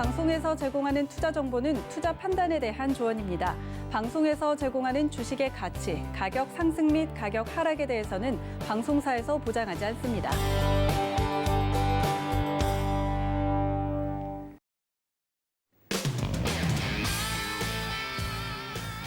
방송에서 제공하는 투자 정보는 투자 판단에 대한 조언입니다. 방송에서 제공하는 주식의 가치, 가격 상승 및 가격 하락에 대해서는 방송사에서 보장하지 않습니다.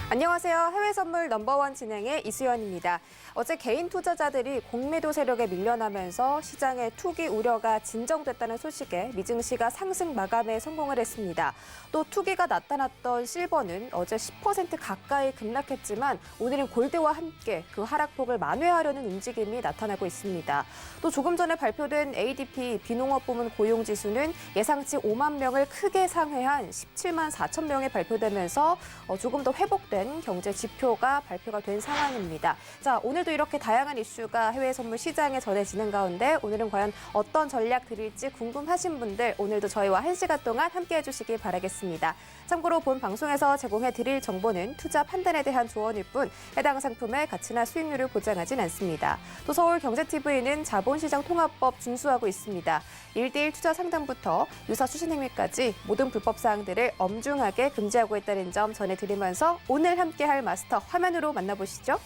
안녕하세요. 해외 선물 넘버원 진행의 이수연입니다. 어제 개인 투자자들이 공매도 세력에 밀려나면서 시장의 투기 우려가 진정됐다는 소식에 미증시가 상승 마감에 성공을 했습니다. 또 투기가 나타났던 실버는 어제 10% 가까이 급락했지만 오늘은 골드와 함께 그 하락폭을 만회하려는 움직임이 나타나고 있습니다. 또 조금 전에 발표된 ADP 비농업 부문 고용지수는 예상치 5만 명을 크게 상회한 17만 4천 명에 발표되면서 조금 더 회복된 경제 지표가 발표가 된 상황입니다. 자, 오늘도 이렇게 다양한 이슈가 해외 선물 시장에 전해지는 가운데 오늘은 과연 어떤 전략 드릴지 궁금하신 분들 오늘도 저희와 1시간 동안 함께해 주시기 바라겠습니다. 참고로 본 방송에서 제공해 드릴 정보는 투자 판단에 대한 조언일 뿐 해당 상품의 가치나 수익률을 보장하진 않습니다. 또 서울경제TV는 자본시장 통합법 준수하고 있습니다. 1대1 투자 상담부터 유사 추신 행위까지 모든 불법 사항들을 엄중하게 금지하고 있다는 점 전해드리면서 오늘 함께할 마스터 화면으로 만나보시죠.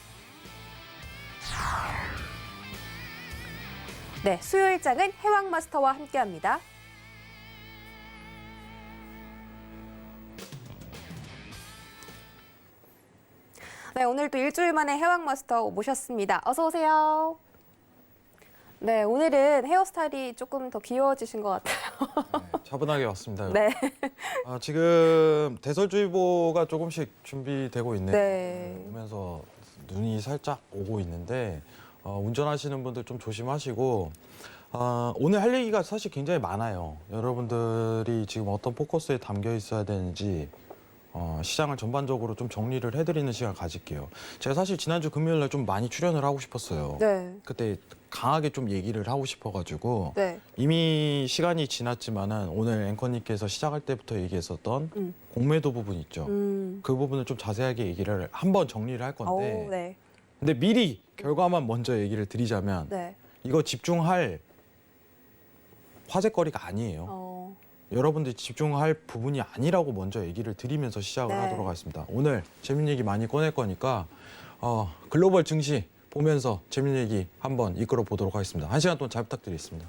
네, 수요일장은 해왕 마스터와 함께합니다. 네, 오늘도 일주일 만에 해왕 마스터 모셨습니다. 어서 오세요. 네, 오늘은 헤어스타일이 조금 더 귀여워지신 것 같아요. 네, 차분하게 왔습니다. 네. 지금 대설주의보가 조금씩 준비되고 있네요. 네. 오면서 눈이 살짝 오고 있는데 운전하시는 분들 좀 조심하시고 오늘 할 얘기가 사실 굉장히 많아요. 여러분들이 지금 어떤 포커스에 담겨 있어야 되는지 시장을 전반적으로 좀 정리를 해드리는 시간 가질게요. 제가 사실 지난주 금요일 날 좀 많이 출연을 하고 싶었어요. 네. 그때 강하게 좀 얘기를 하고 싶어가지고 네. 이미 시간이 지났지만은 오늘 앵커님께서 시작할 때부터 얘기했었던 공매도 부분 있죠. 그 부분을 좀 자세하게 얘기를 한번 정리를 할 건데 네. 근데 미리 결과만 먼저 얘기를 드리자면 네. 이거 집중할 화제거리가 아니에요. 여러분들이 집중할 부분이 아니라고 먼저 얘기를 드리면서 시작을 네. 하도록 하겠습니다. 오늘 재밌는 얘기 많이 꺼낼 거니까 글로벌 증시 보면서 재밌는 얘기 한번 이끌어 보도록 하겠습니다. 1시간 동안 잘 부탁드리겠습니다.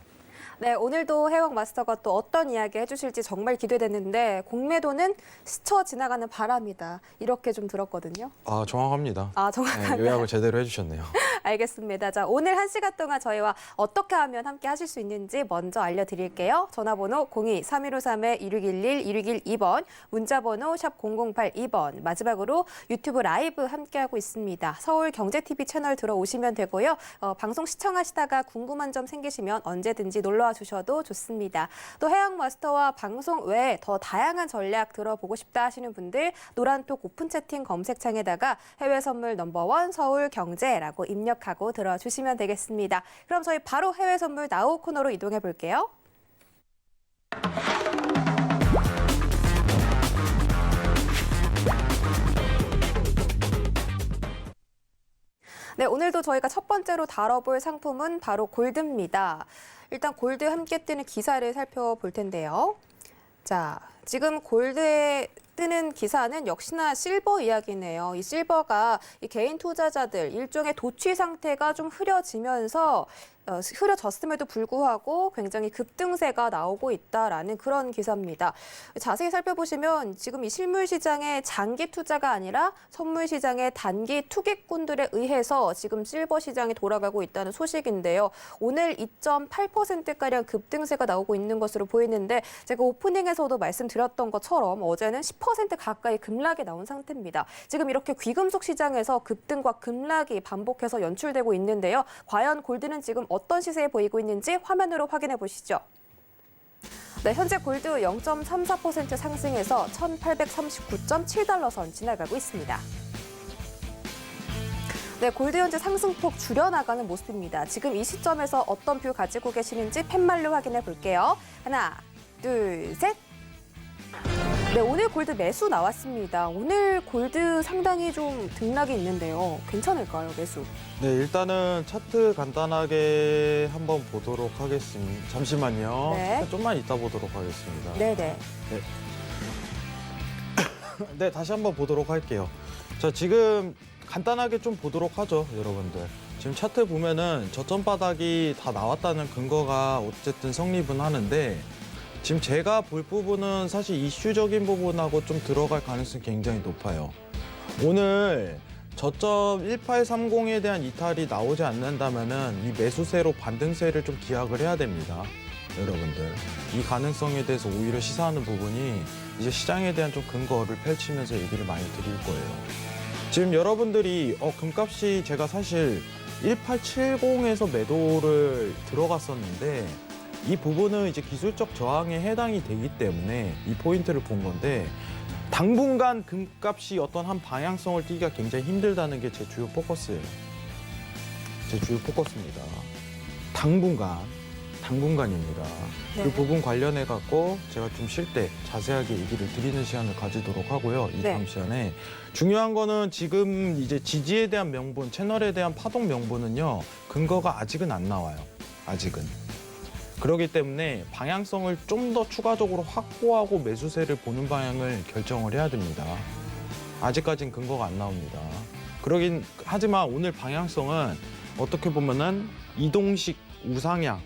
네, 오늘도 해왕 마스터가 또 어떤 이야기 해주실지 정말 기대되는데 공매도는 스쳐 지나가는 바람이다. 이렇게 좀 들었거든요. 정확합니다. 정확한가요? 네, 요약을 제대로 해주셨네요. 알겠습니다. 자, 오늘 1시간 동안 저희와 어떻게 하면 함께 하실 수 있는지 먼저 알려드릴게요. 전화번호 02-3153-2611, 2612번, 문자번호 샵 0082번, 마지막으로 유튜브 라이브 함께하고 있습니다. 서울경제TV 채널 들어오시면 되고요. 방송 시청하시다가 궁금한 점 생기시면 언제든지 놀러와 주셔도 좋습니다. 또 해왕 마스터와 방송 외에 더 다양한 전략 들어보고 싶다 하시는 분들 노란톡 오픈 채팅 검색창에다가 해외 선물 넘버원 서울경제라고 입력하고 들어주시면 되겠습니다. 그럼 저희 바로 해외 선물 나우 코너로 이동해 볼게요. 네, 오늘도 저희가 첫 번째로 다뤄볼 상품은 바로 골드입니다. 일단 골드 함께 뜨는 기사를 살펴볼 텐데요. 자, 지금 골드에 뜨는 기사는 역시나 실버 이야기네요. 이 실버가 이 개인 투자자들 일종의 도취 상태가 좀 흐려지면서 흐려졌음에도 불구하고 굉장히 급등세가 나오고 있다라는 그런 기사입니다. 자세히 살펴보시면 지금 이 실물 시장의 장기 투자가 아니라 선물 시장의 단기 투기꾼들에 의해서 지금 실버 시장이 돌아가고 있다는 소식인데요. 오늘 2.8%가량 급등세가 나오고 있는 것으로 보이는데 제가 오프닝에서도 말씀드렸던 것처럼 어제는 10% 가까이 급락이 나온 상태입니다. 지금 이렇게 귀금속 시장에서 급등과 급락이 반복해서 연출되고 있는데요. 과연 골드는 지금 어떤 시세에 보이고 있는지 화면으로 확인해 보시죠. 네, 현재 골드 0.34% 상승해서 1,839.7달러 선 지나가고 있습니다. 네, 골드 현재 상승폭 줄여나가는 모습입니다. 지금 이 시점에서 어떤 뷰 가지고 계시는지 팻말로 확인해 볼게요. 하나, 둘, 셋. 네, 오늘 골드 매수 나왔습니다. 오늘 골드 상당히 좀 등락이 있는데요. 괜찮을까요, 매수? 네, 일단은 차트 간단하게 한번 보도록 하겠습니다. 잠시만요. 네. 차트 좀만 이따 보도록 하겠습니다. 네네. 네, 다시 한번 보도록 할게요. 자, 지금 간단하게 좀 보도록 하죠, 여러분들. 지금 차트 보면은 저점 바닥이 다 나왔다는 근거가 어쨌든 성립은 하는데 지금 제가 볼 부분은 사실 이슈적인 부분하고 좀 들어갈 가능성이 굉장히 높아요. 오늘 저점 1830에 대한 이탈이 나오지 않는다면은 이 매수세로 반등세를 좀 기약을 해야 됩니다. 여러분들. 이 가능성에 대해서 오히려 시사하는 부분이 이제 시장에 대한 좀 근거를 펼치면서 얘기를 많이 드릴 거예요. 지금 여러분들이 금값이 제가 사실 1870에서 매도를 들어갔었는데 이 부분은 이제 기술적 저항에 해당이 되기 때문에 이 포인트를 본 건데 당분간 금값이 어떤 한 방향성을 띠기가 굉장히 힘들다는 게 제 주요 포커스예요. 제 주요 포커스입니다. 당분간입니다. 네. 그 부분 관련해 갖고 제가 좀 쉴 때 자세하게 얘기를 드리는 시간을 가지도록 하고요. 이 다음 네. 시간에 중요한 거는 지금 이제 지지에 대한 명분, 채널에 대한 파동 명분은요. 근거가 아직은 안 나와요. 아직은. 그렇기 때문에 방향성을 좀 더 추가적으로 확보하고 매수세를 보는 방향을 결정을 해야 됩니다. 아직까지는 근거가 안 나옵니다. 그러긴 하지만 오늘 방향성은 어떻게 보면은 이동식 우상향,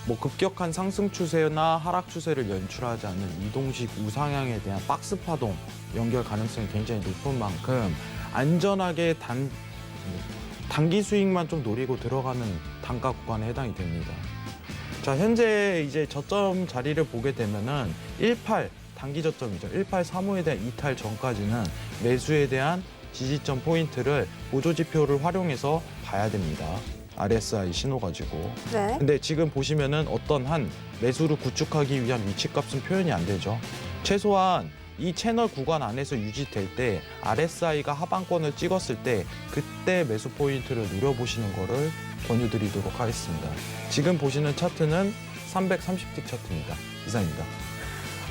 뭐 급격한 상승 추세나 하락 추세를 연출하지 않는 이동식 우상향에 대한 박스 파동 연결 가능성이 굉장히 높은 만큼 안전하게 단기 수익만 좀 노리고 들어가는 단가 구간에 해당이 됩니다. 자, 현재 이제 저점 자리를 보게 되면은 18 단기 저점이죠. 1835에 대한 이탈 전까지는 매수에 대한 지지점 포인트를 보조 지표를 활용해서 봐야 됩니다. RSI 신호 가지고. 네. 근데 지금 보시면은 어떤 한 매수를 구축하기 위한 위치값은 표현이 안 되죠. 최소한 이 채널 구간 안에서 유지될 때 RSI가 하방권을 찍었을 때 그때 매수 포인트를 노려보시는 거를 권유드리도록 하겠습니다. 지금 보시는 차트는 330틱 차트입니다. 이상입니다.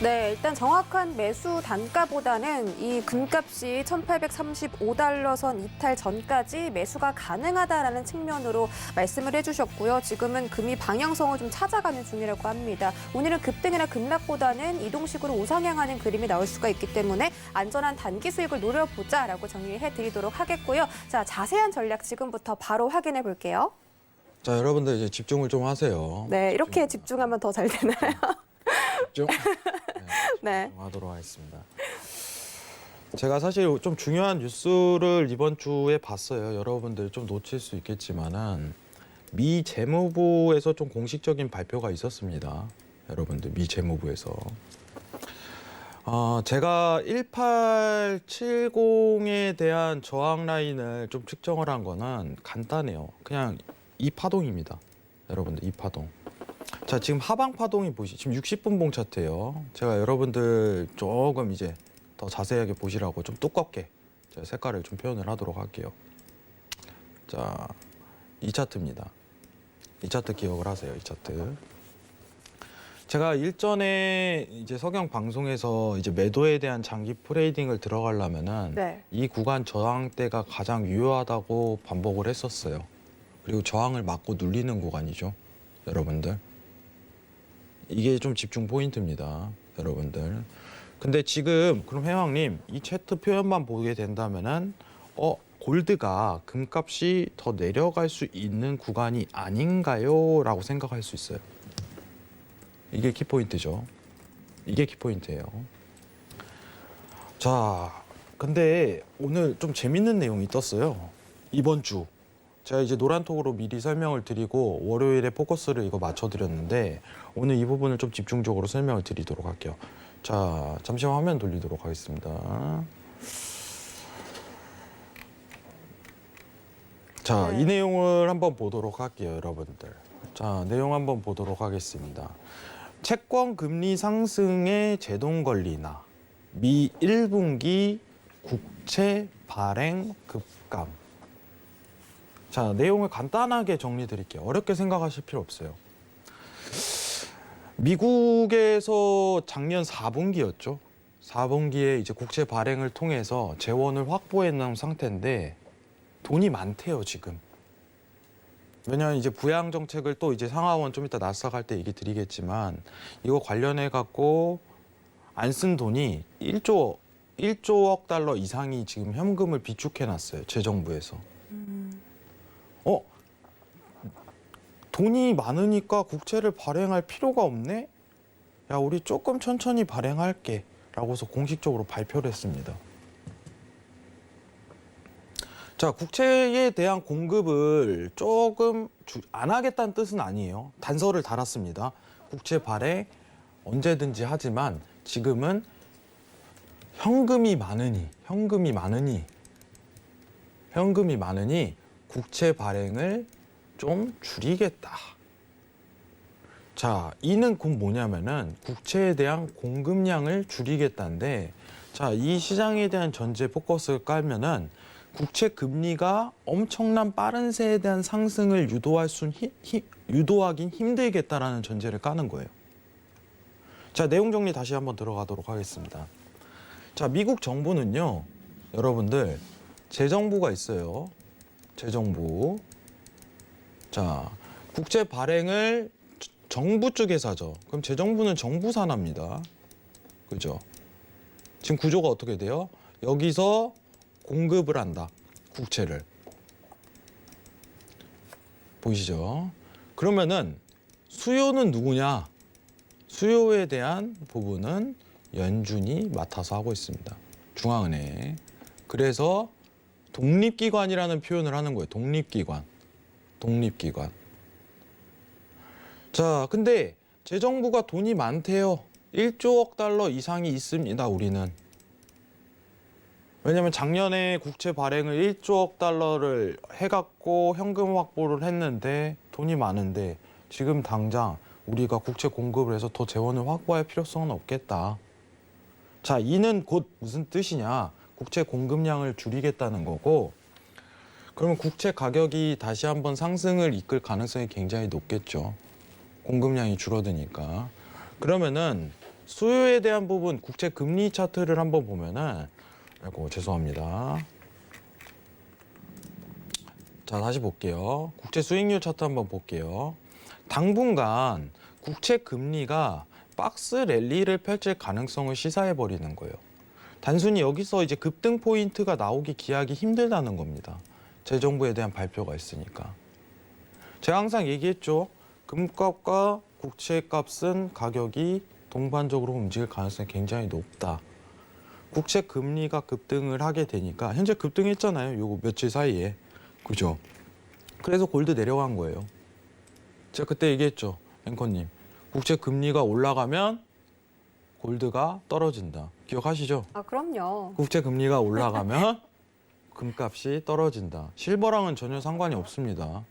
네, 일단 정확한 매수 단가보다는 이 금값이 1835달러 선 이탈 전까지 매수가 가능하다라는 측면으로 말씀을 해주셨고요. 지금은 금이 방향성을 좀 찾아가는 중이라고 합니다. 오늘은 급등이나 급락보다는 이동식으로 우상향하는 그림이 나올 수가 있기 때문에 안전한 단기 수익을 노려보자라고 정리해드리도록 하겠고요. 자, 자세한 전략 지금부터 바로 확인해 볼게요. 자, 여러분들 이제 집중을 좀 하세요. 네, 이렇게 집중하면 더 잘 되나요? 집중. 네. 하도록 하겠습니다. 제가 사실 좀 중요한 뉴스를 이번 주에 봤어요. 여러분들 좀 놓칠 수 있겠지만은 미 재무부에서 좀 공식적인 발표가 있었습니다. 여러분들 미 재무부에서 제가 1870에 대한 저항 라인을 좀 측정을 한 거는 간단해요. 그냥 이 파동입니다. 여러분들 이 파동. 자, 지금 하방 파동이 지금 60분 봉 차트예요. 제가 여러분들 조금 이제 더 자세하게 보시라고 좀 두껍게 제가 색깔을 좀 표현을 하도록 할게요. 자, 이 차트입니다. 이 차트 기억을 하세요. 이 차트. 제가 일전에 이제 석영 방송에서 이제 매도에 대한 장기 트레이딩을 들어가려면은 네. 이 구간 저항대가 가장 유효하다고 반복을 했었어요. 그리고 저항을 막고 눌리는 구간이죠. 여러분들. 이게 좀 집중 포인트입니다. 여러분들. 근데 지금 그럼 회왕님 이 차트 표현만 보게 된다면은 골드가 금값이 더 내려갈 수 있는 구간이 아닌가요? 라고 생각할 수 있어요. 이게 키포인트죠. 이게 키포인트예요. 자, 근데 오늘 좀 재밌는 내용이 떴어요. 이번 주. 제가 이제 노란톡으로 미리 설명을 드리고 월요일에 포커스를 이거 맞춰드렸는데 오늘 이 부분을 좀 집중적으로 설명을 드리도록 할게요. 자, 잠시만 화면 돌리도록 하겠습니다. 자, 네. 이 내용을 한번 보도록 할게요, 여러분들. 자, 내용 한번 보도록 하겠습니다. 채권 금리 상승에 제동 걸리나 미 1분기 국채 발행 급감. 자, 내용을 간단하게 정리 드릴게요. 어렵게 생각하실 필요 없어요. 미국에서 작년 4분기였죠. 4분기에 이제 국채 발행을 통해서 재원을 확보해 놓은 상태인데 돈이 많대요, 지금. 왜냐하면 이제 부양 정책을 또 이제 상하원 좀 이따 나스닥 때 얘기 드리겠지만 이거 관련해 갖고 안 쓴 돈이 1조억 달러 이상이 지금 현금을 비축해 놨어요, 재정부에서. 돈이 많으니까 국채를 발행할 필요가 없네? 야, 우리 조금 천천히 발행할게. 라고서 공식적으로 발표를 했습니다. 자, 국채에 대한 공급을 조금 안 하겠다는 뜻은 아니에요. 단서를 달았습니다. 국채 발행 언제든지 하지만 지금은 현금이 많으니 국채 발행을 좀 줄이겠다. 자, 이는 곧 뭐냐면은 국채에 대한 공급량을 줄이겠다는데, 자, 이 시장에 대한 전제 포커스를 깔면은 국채 금리가 엄청난 빠른 세에 대한 상승을 유도하긴 힘들겠다라는 전제를 까는 거예요. 자, 내용 정리 다시 한번 들어가도록 하겠습니다. 자, 미국 정부는요, 여러분들 재정부가 있어요. 재정부. 자, 국채 발행을 정부 쪽에서 하죠. 그럼 재정부는 정부 산하입니다. 그죠? 지금 구조가 어떻게 돼요? 여기서 공급을 한다. 국채를. 보이시죠? 그러면은 수요는 누구냐? 수요에 대한 부분은 연준이 맡아서 하고 있습니다. 중앙은행. 그래서 독립기관이라는 표현을 하는 거예요. 독립기관. 자, 근데 재정부가 돈이 많대요. 1조억 달러 이상이 있습니다, 우리는. 왜냐면 작년에 국채 발행을 1조억 달러를 해갖고 현금 확보를 했는데 돈이 많은데 지금 당장 우리가 국채 공급을 해서 더 재원을 확보할 필요성은 없겠다. 자, 이는 곧 무슨 뜻이냐? 국채 공급량을 줄이겠다는 거고, 그러면 국채 가격이 다시 한번 상승을 이끌 가능성이 굉장히 높겠죠. 공급량이 줄어드니까. 그러면은 수요에 대한 부분 국채 금리 차트를 한번 보면은, 아이고 죄송합니다. 자, 다시 볼게요. 국채 수익률 차트 한번 볼게요. 당분간 국채 금리가 박스 랠리를 펼칠 가능성을 시사해 버리는 거예요. 단순히 여기서 이제 급등 포인트가 나오기 기약이 힘들다는 겁니다. 재정부에 대한 발표가 있으니까. 제가 항상 얘기했죠. 금값과 국채값은 가격이 동반적으로 움직일 가능성이 굉장히 높다. 국채 금리가 급등을 하게 되니까 현재 급등했잖아요. 요거 며칠 사이에. 그죠? 그래서 골드 내려간 거예요. 제가 그때 얘기했죠. 앵커님. 국채 금리가 올라가면 골드가 떨어진다. 기억하시죠? 아, 그럼요. 국채 금리가 올라가면 금값이 떨어진다. 실버랑은 전혀 상관이 없습니다.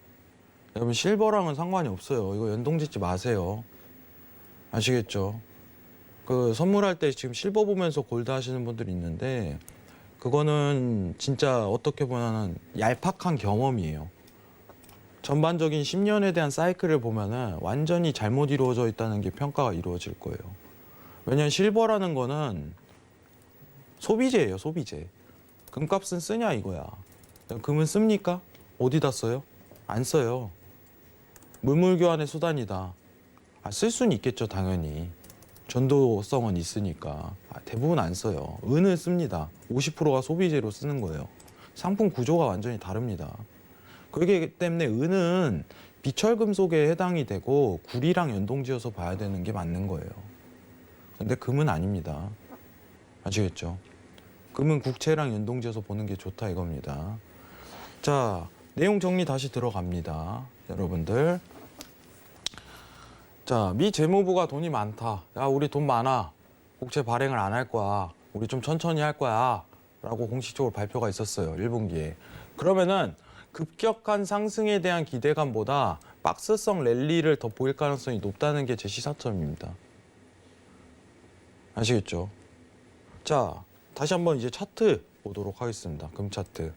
여러분, 실버랑은 상관이 없어요. 이거 연동짓지 마세요. 아시겠죠? 그 선물할 때 지금 실버 보면서 골드 하시는 분들이 있는데 그거는 진짜 어떻게 보면은 얄팍한 경험이에요. 전반적인 10년에 대한 사이클을 보면은 완전히 잘못 이루어져 있다는 게 평가가 이루어질 거예요. 왜냐하면 실버라는 거는 소비재예요, 소비재. 금값은 쓰냐 이거야. 금은 씁니까? 어디다 써요? 안 써요. 물물교환의 수단이다. 쓸 수는 있겠죠, 당연히. 전도성은 있으니까. 대부분 안 써요. 은을 씁니다. 50%가 소비재로 쓰는 거예요. 상품 구조가 완전히 다릅니다. 그렇기 때문에 은은 비철금속에 해당이 되고 구리랑 연동지어서 봐야 되는 게 맞는 거예요. 근데 금은 아닙니다. 아시겠죠? 금은 국채랑 연동지어서 보는 게 좋다 이겁니다. 자, 내용 정리 다시 들어갑니다. 여러분들. 자, 미 재무부가 돈이 많다. 야, 우리 돈 많아. 국채 발행을 안 할 거야. 우리 좀 천천히 할 거야. 라고 공식적으로 발표가 있었어요. 1분기에. 그러면은 급격한 상승에 대한 기대감보다 박스성 랠리를 더 보일 가능성이 높다는 게 제 시사점입니다. 아시겠죠? 자, 다시 한번 이제 차트 보도록 하겠습니다. 금 차트.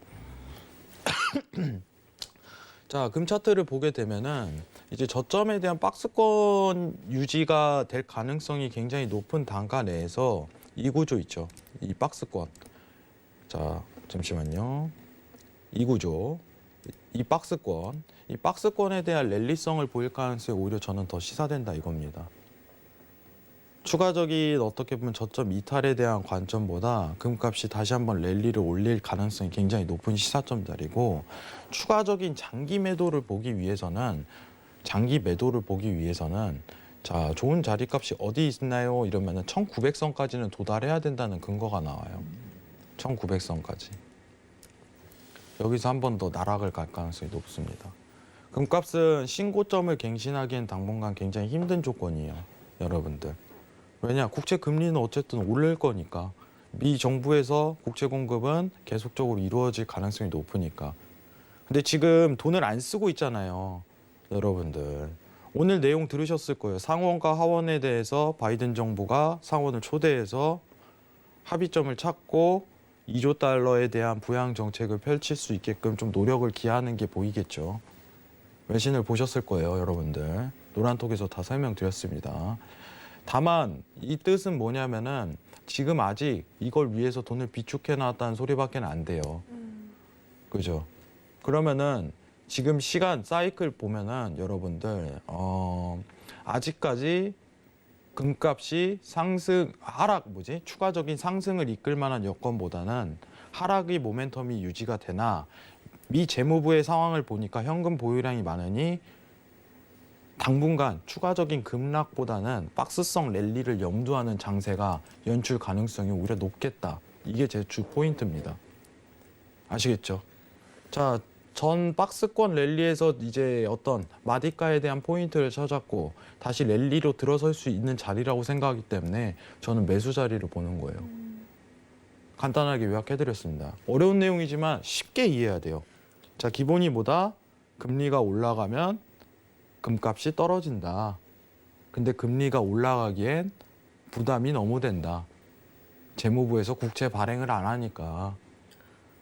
자, 금 차트를 보게 되면은 이제 저점에 대한 박스권 유지가 될 가능성이 굉장히 높은 단가 내에서 이 구조 있죠. 이 박스권. 자, 잠시만요. 이 구조. 이 박스권에 대한 랠리성을 보일 가능성이 오히려 저는 더 시사된다 이겁니다. 추가적인 어떻게 보면 저점 이탈에 대한 관점보다 금값이 다시 한번 랠리를 올릴 가능성이 굉장히 높은 시사점 자리고, 추가적인 장기 매도를 보기 위해서는 자, 좋은 자리값이 어디 있나요? 이러면은 1900선까지는 도달해야 된다는 근거가 나와요. 1900선까지. 여기서 한 번 더 나락을 갈 가능성이 높습니다. 금값은 신고점을 갱신하기엔 당분간 굉장히 힘든 조건이에요, 여러분들. 왜냐? 국채 금리는 어쨌든 오를 거니까. 미 정부에서 국채 공급은 계속적으로 이루어질 가능성이 높으니까. 근데 지금 돈을 안 쓰고 있잖아요, 여러분들. 오늘 내용 들으셨을 거예요. 상원과 하원에 대해서 바이든 정부가 상원을 초대해서 합의점을 찾고 2조 달러에 대한 부양 정책을 펼칠 수 있게끔 좀 노력을 기하는 게 보이겠죠. 외신을 보셨을 거예요, 여러분들. 노란톡에서 다 설명드렸습니다. 다만 이 뜻은 뭐냐면은 지금 아직 이걸 위해서 돈을 비축해 놨다는 소리밖에 안 돼요. 그죠? 그러면은 지금 시간 사이클 보면은 여러분들 아직까지 금값이 추가적인 상승을 이끌 만한 여건보다는 하락의 모멘텀이 유지가 되나, 미 재무부의 상황을 보니까 현금 보유량이 많으니 당분간 추가적인 급락보다는 박스성 랠리를 염두하는 장세가 연출 가능성이 오히려 높겠다. 이게 제 주 포인트입니다. 아시겠죠? 자, 전 박스권 랠리에서 이제 어떤 마디가에 대한 포인트를 찾았고 다시 랠리로 들어설 수 있는 자리라고 생각하기 때문에 저는 매수 자리를 보는 거예요. 간단하게 요약해드렸습니다. 어려운 내용이지만 쉽게 이해해야 돼요. 자, 기본이 뭐다? 금리가 올라가면 금값이 떨어진다. 근데 금리가 올라가기엔 부담이 너무 된다. 재무부에서 국채 발행을 안 하니까.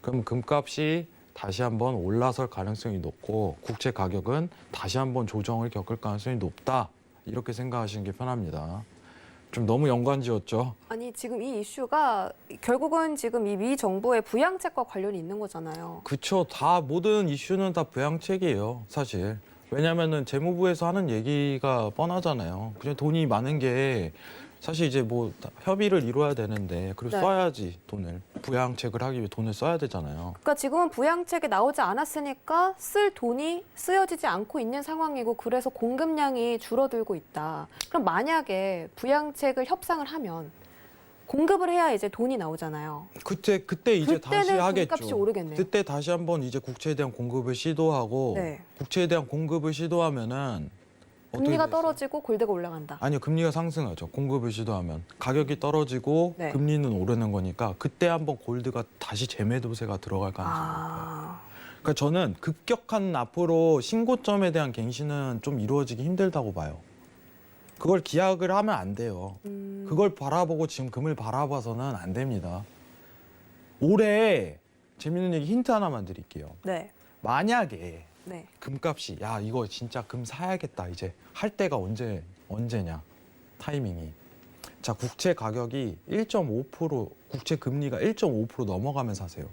그럼 금값이 다시 한번 올라설 가능성이 높고 국채 가격은 다시 한번 조정을 겪을 가능성이 높다. 이렇게 생각하시는 게 편합니다. 좀 너무 연관지었죠? 아니, 지금 이 이슈가 결국은 지금 이 미 정부의 부양책과 관련이 있는 거잖아요. 그쵸. 다 모든 이슈는 다 부양책이에요, 사실. 왜냐면은 재무부에서 하는 얘기가 뻔하잖아요. 그냥 돈이 많은 게 사실 이제 뭐 협의를 이루어야 되는데 그리고 네. 써야지 돈을. 부양책을 하기 위해 돈을 써야 되잖아요. 그러니까 지금은 부양책이 나오지 않았으니까 쓸 돈이 쓰여지지 않고 있는 상황이고, 그래서 공급량이 줄어들고 있다. 그럼 만약에 부양책을 협상을 하면 공급을 해야 이제 돈이 나오잖아요. 그때 이제 다시 그때는 하겠죠. 금값이 오르겠네요. 그때 다시 한번 이제 국채에 대한 공급을 시도하고 네. 국채에 대한 공급을 시도하면은 어떻게 금리가 되겠어요? 떨어지고 골드가 올라간다. 아니요, 금리가 상승하죠. 공급을 시도하면 가격이 떨어지고 네. 금리는 오르는 거니까 그때 한번 골드가 다시 재매도세가 들어갈 가능성이 높아요. 그러니까 저는 급격한 앞으로 신고점에 대한 갱신은 좀 이루어지기 힘들다고 봐요. 그걸 기약을 하면 안 돼요. 그걸 바라보고 지금 금을 바라봐서는 안 됩니다. 올해 재밌는 얘기 힌트 하나만 드릴게요. 네. 만약에 네. 금값이 야 이거 진짜 금 사야겠다 이제 할 때가 언제냐 타이밍이. 자, 국채 가격이 1.5% 국채 금리가 1.5% 넘어가면 사세요.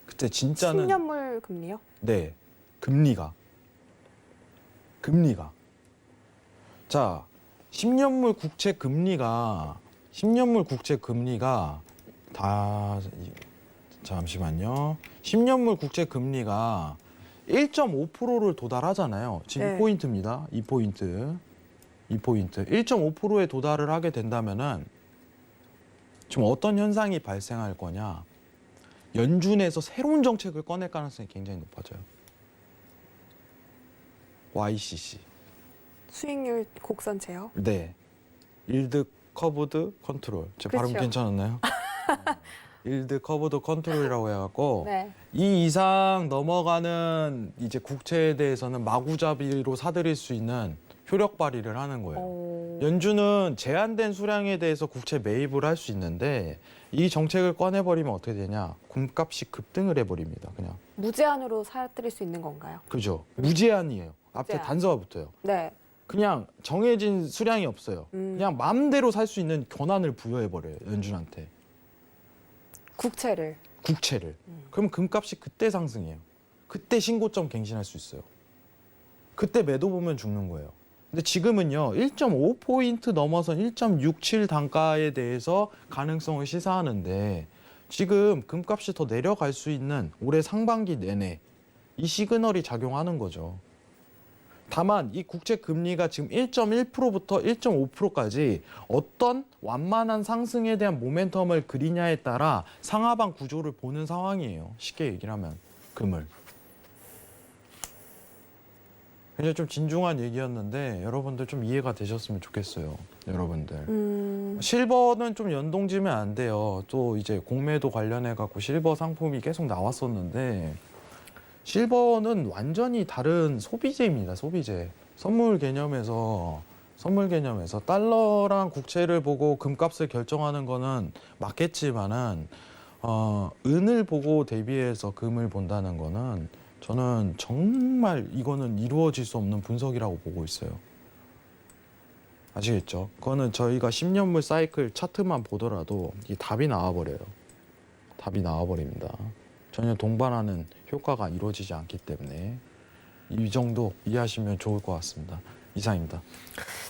그때 진짜는 10년물 금리요? 네, 금리가 자 10년물 국채 금리가 다 잠시만요. 10년물 국채 금리가 1.5%를 도달하잖아요. 지금 네. 이 포인트입니다. 이 포인트. 1.5%에 도달을 하게 된다면은 지금 어떤 현상이 발생할 거냐? 연준에서 새로운 정책을 꺼낼 가능성이 굉장히 높아져요. YCC. 수익률 곡선 제어. 네. 일드 커브드 컨트롤. 제 발음 그렇죠. 괜찮았나요? 일드 커브드 컨트롤이라고 해갖고 네. 이 이상 넘어가는 이제 국채에 대해서는 마구잡이로 사들일 수 있는 효력 발휘를 하는 거예요. 연준은 제한된 수량에 대해서 국채 매입을 할 수 있는데 이 정책을 꺼내버리면 어떻게 되냐? 금값이 급등을 해버립니다. 그냥. 무제한으로 사들일 수 있는 건가요? 그죠? 무제한이에요. 앞에 제한. 단서가 붙어요. 네. 그냥 정해진 수량이 없어요. 음. 그냥 마음대로 살 수 있는 권한을 부여해버려요. 연준한테. 국채를. 국채를. 그럼 금값이 그때 상승해요. 그때 신고점 갱신할 수 있어요. 그때 매도 보면 죽는 거예요. 근데 지금은요, 1.5포인트 넘어선 1.67 단가에 대해서 가능성을 시사하는데 지금 금값이 더 내려갈 수 있는 올해 상반기 내내 이 시그널이 작용하는 거죠. 다만 이 국채 금리가 지금 1.1%부터 1.5%까지 어떤 완만한 상승에 대한 모멘텀을 그리냐에 따라 상하방 구조를 보는 상황이에요. 쉽게 얘기를 하면 금을. 굉장히 좀 진중한 얘기였는데 여러분들 좀 이해가 되셨으면 좋겠어요. 여러분들. 실버는 좀 연동지면 안 돼요. 또 이제 공매도 관련해 갖고 실버 상품이 계속 나왔었는데 실버는 완전히 다른 소비재입니다. 소비재. 선물 개념에서 달러랑 국채를 보고 금값을 결정하는 거는 맞겠지만은 은을 보고 대비해서 금을 본다는 거는 저는 정말 이거는 이루어질 수 없는 분석이라고 보고 있어요. 아시겠죠? 그거는 저희가 10년물 사이클 차트만 보더라도 이 답이 나와버려요. 답이 나와버립니다. 전혀 동반하는 효과가 이루어지지 않기 때문에 이 정도 이해하시면 좋을 것 같습니다. 이상입니다.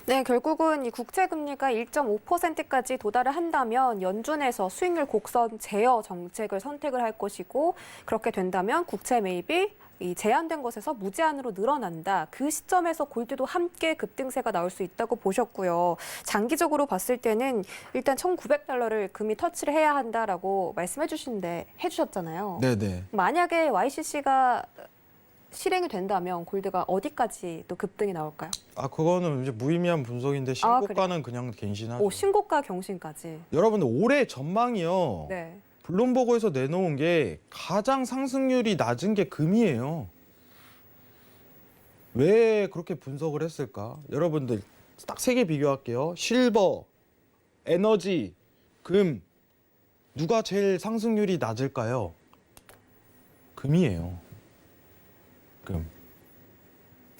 네, 결국은 이 국채 금리가 1.5%까지 도달을 한다면 연준에서 수익률 곡선 제어 정책을 선택을 할 것이고 그렇게 된다면 국채 매입이 이 제한된 것에서 무제한으로 늘어난다. 그 시점에서 골드도 함께 급등세가 나올 수 있다고 보셨고요. 장기적으로 봤을 때는 일단 1,900달러를 금이 터치를 해야 한다라고 말씀해 주셨잖아요. 네네. 만약에 YCC가 실행이 된다면 골드가 어디까지 또 급등이 나올까요? 그거는 이제 무의미한 분석인데 신고가는 그냥 갱신하죠. 신고가 경신까지. 여러분들 올해 전망이요. 네. 블룸버그에서 내놓은 게 가장 상승률이 낮은 게 금이에요. 왜 그렇게 분석을 했을까? 여러분들 딱 3개 비교할게요. 실버, 에너지, 금. 누가 제일 상승률이 낮을까요? 금이에요. 금.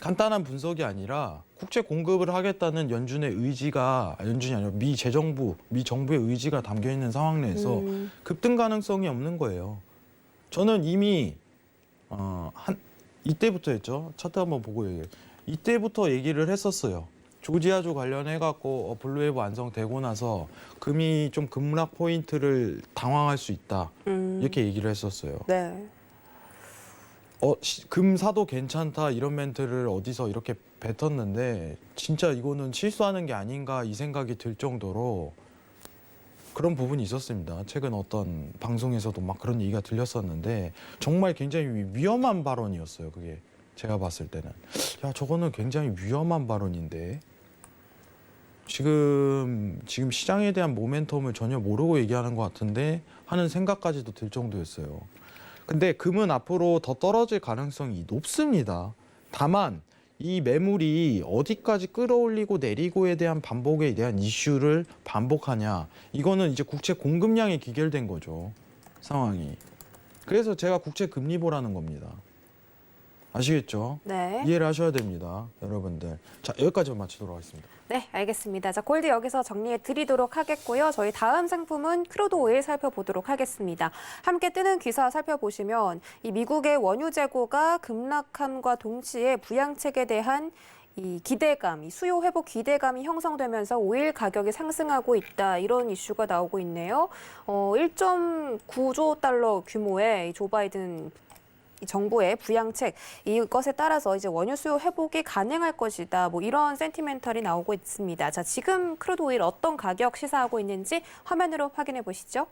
간단한 분석이 아니라 국채 공급을 하겠다는 연준의 의지가 연준이 아니라 미 정부의 의지가 담겨 있는 상황 내에서 급등 가능성이 없는 거예요. 저는 이미 이때부터 했죠. 차트 한번 보고 얘기해요. 이때부터 얘기를 했었어요. 조지아주 관련해 갖고 블루웨이브 완성되고 나서 금이 좀 급락 포인트를 당황할 수 있다. 이렇게 얘기를 했었어요. 네. 금 사도 괜찮다 이런 멘트를 어디서 이렇게 뱉었는데 진짜 이거는 실수하는 게 아닌가 이 생각이 들 정도로 그런 부분이 있었습니다. 최근 어떤 방송에서도 막 그런 얘기가 들렸었는데 정말 굉장히 위험한 발언이었어요. 그게 제가 봤을 때는 저거는 굉장히 위험한 발언인데 지금 시장에 대한 모멘텀을 전혀 모르고 얘기하는 것 같은데 하는 생각까지도 들 정도였어요. 근데 금은 앞으로 더 떨어질 가능성이 높습니다. 다만 이 매물이 어디까지 끌어올리고 내리고에 대한 반복에 대한 이슈를 반복하냐. 이거는 이제 국채 공급량에 기결된 거죠. 상황이. 그래서 제가 국채 금리 보라는 겁니다. 아시겠죠? 네. 이해를 하셔야 됩니다. 여러분들. 자, 여기까지만 마치도록 하겠습니다. 네, 알겠습니다. 자, 골드 여기서 정리해 드리도록 하겠고요. 저희 다음 상품은 크루드 오일 살펴보도록 하겠습니다. 함께 뜨는 기사 살펴보시면 이 미국의 원유 재고가 급락함과 동시에 부양책에 대한 이 기대감, 이 수요 회복 기대감이 형성되면서 오일 가격이 상승하고 있다. 이런 이슈가 나오고 있네요. 1.9조 달러 규모의 조 바이든 이 정부의 부양책 이것에 따라서 이제 원유 수요 회복이 가능할 것이다. 뭐 이런 센티멘털이 나오고 있습니다. 자, 지금 크루드 오일 어떤 가격 시사하고 있는지 화면으로 확인해 보시죠.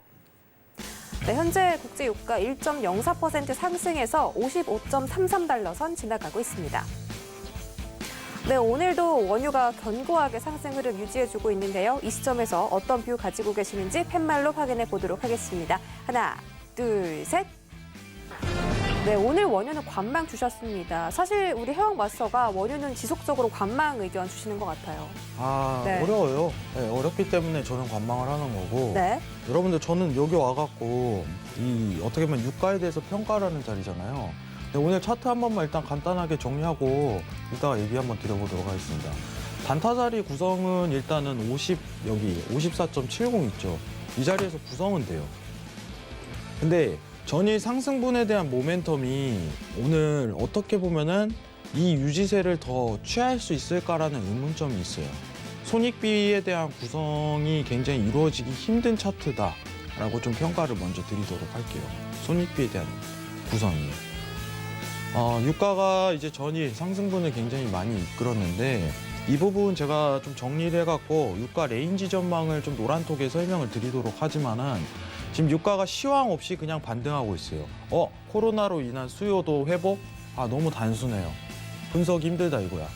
네, 현재 국제 유가 1.04% 상승해서 55.33달러 선 지나가고 있습니다. 네, 오늘도 원유가 견고하게 상승 흐름 유지해주고 있는데요. 이 시점에서 어떤 뷰 가지고 계시는지 팻말로 확인해 보도록 하겠습니다. 하나, 둘, 셋. 네, 오늘 원유는 관망 주셨습니다. 사실 우리 해왕 마스터가 원유는 지속적으로 관망 의견 주시는 것 같아요. 네. 어려워요. 네, 어렵기 때문에 저는 관망을 하는 거고. 네. 여러분들 저는 여기 와갖고 어떻게 보면 유가에 대해서 평가를 하는 자리잖아요. 네, 오늘 차트 한 번만 일단 간단하게 정리하고 이따가 얘기 한번 드려보도록 하겠습니다. 단타 자리 구성은 일단은 54.70 있죠. 이 자리에서 구성은 돼요. 근데 전일 상승분에 대한 모멘텀이 오늘 어떻게 보면은 이 유지세를 더 취할 수 있을까라는 의문점이 있어요. 손익비에 대한 구성이 굉장히 이루어지기 힘든 차트다라고 좀 평가를 먼저 드리도록 할게요. 손익비에 대한 구성이. 유가가 이제 전일 상승분을 굉장히 많이 이끌었는데 이 부분 제가 좀 정리를 해갖고 유가 레인지 전망을 좀 노란톡에 설명을 드리도록 하지만은 지금 유가가 시황 없이 그냥 반등하고 있어요. 코로나로 인한 수요도 회복? 너무 단순해요. 분석이 힘들다 이거야.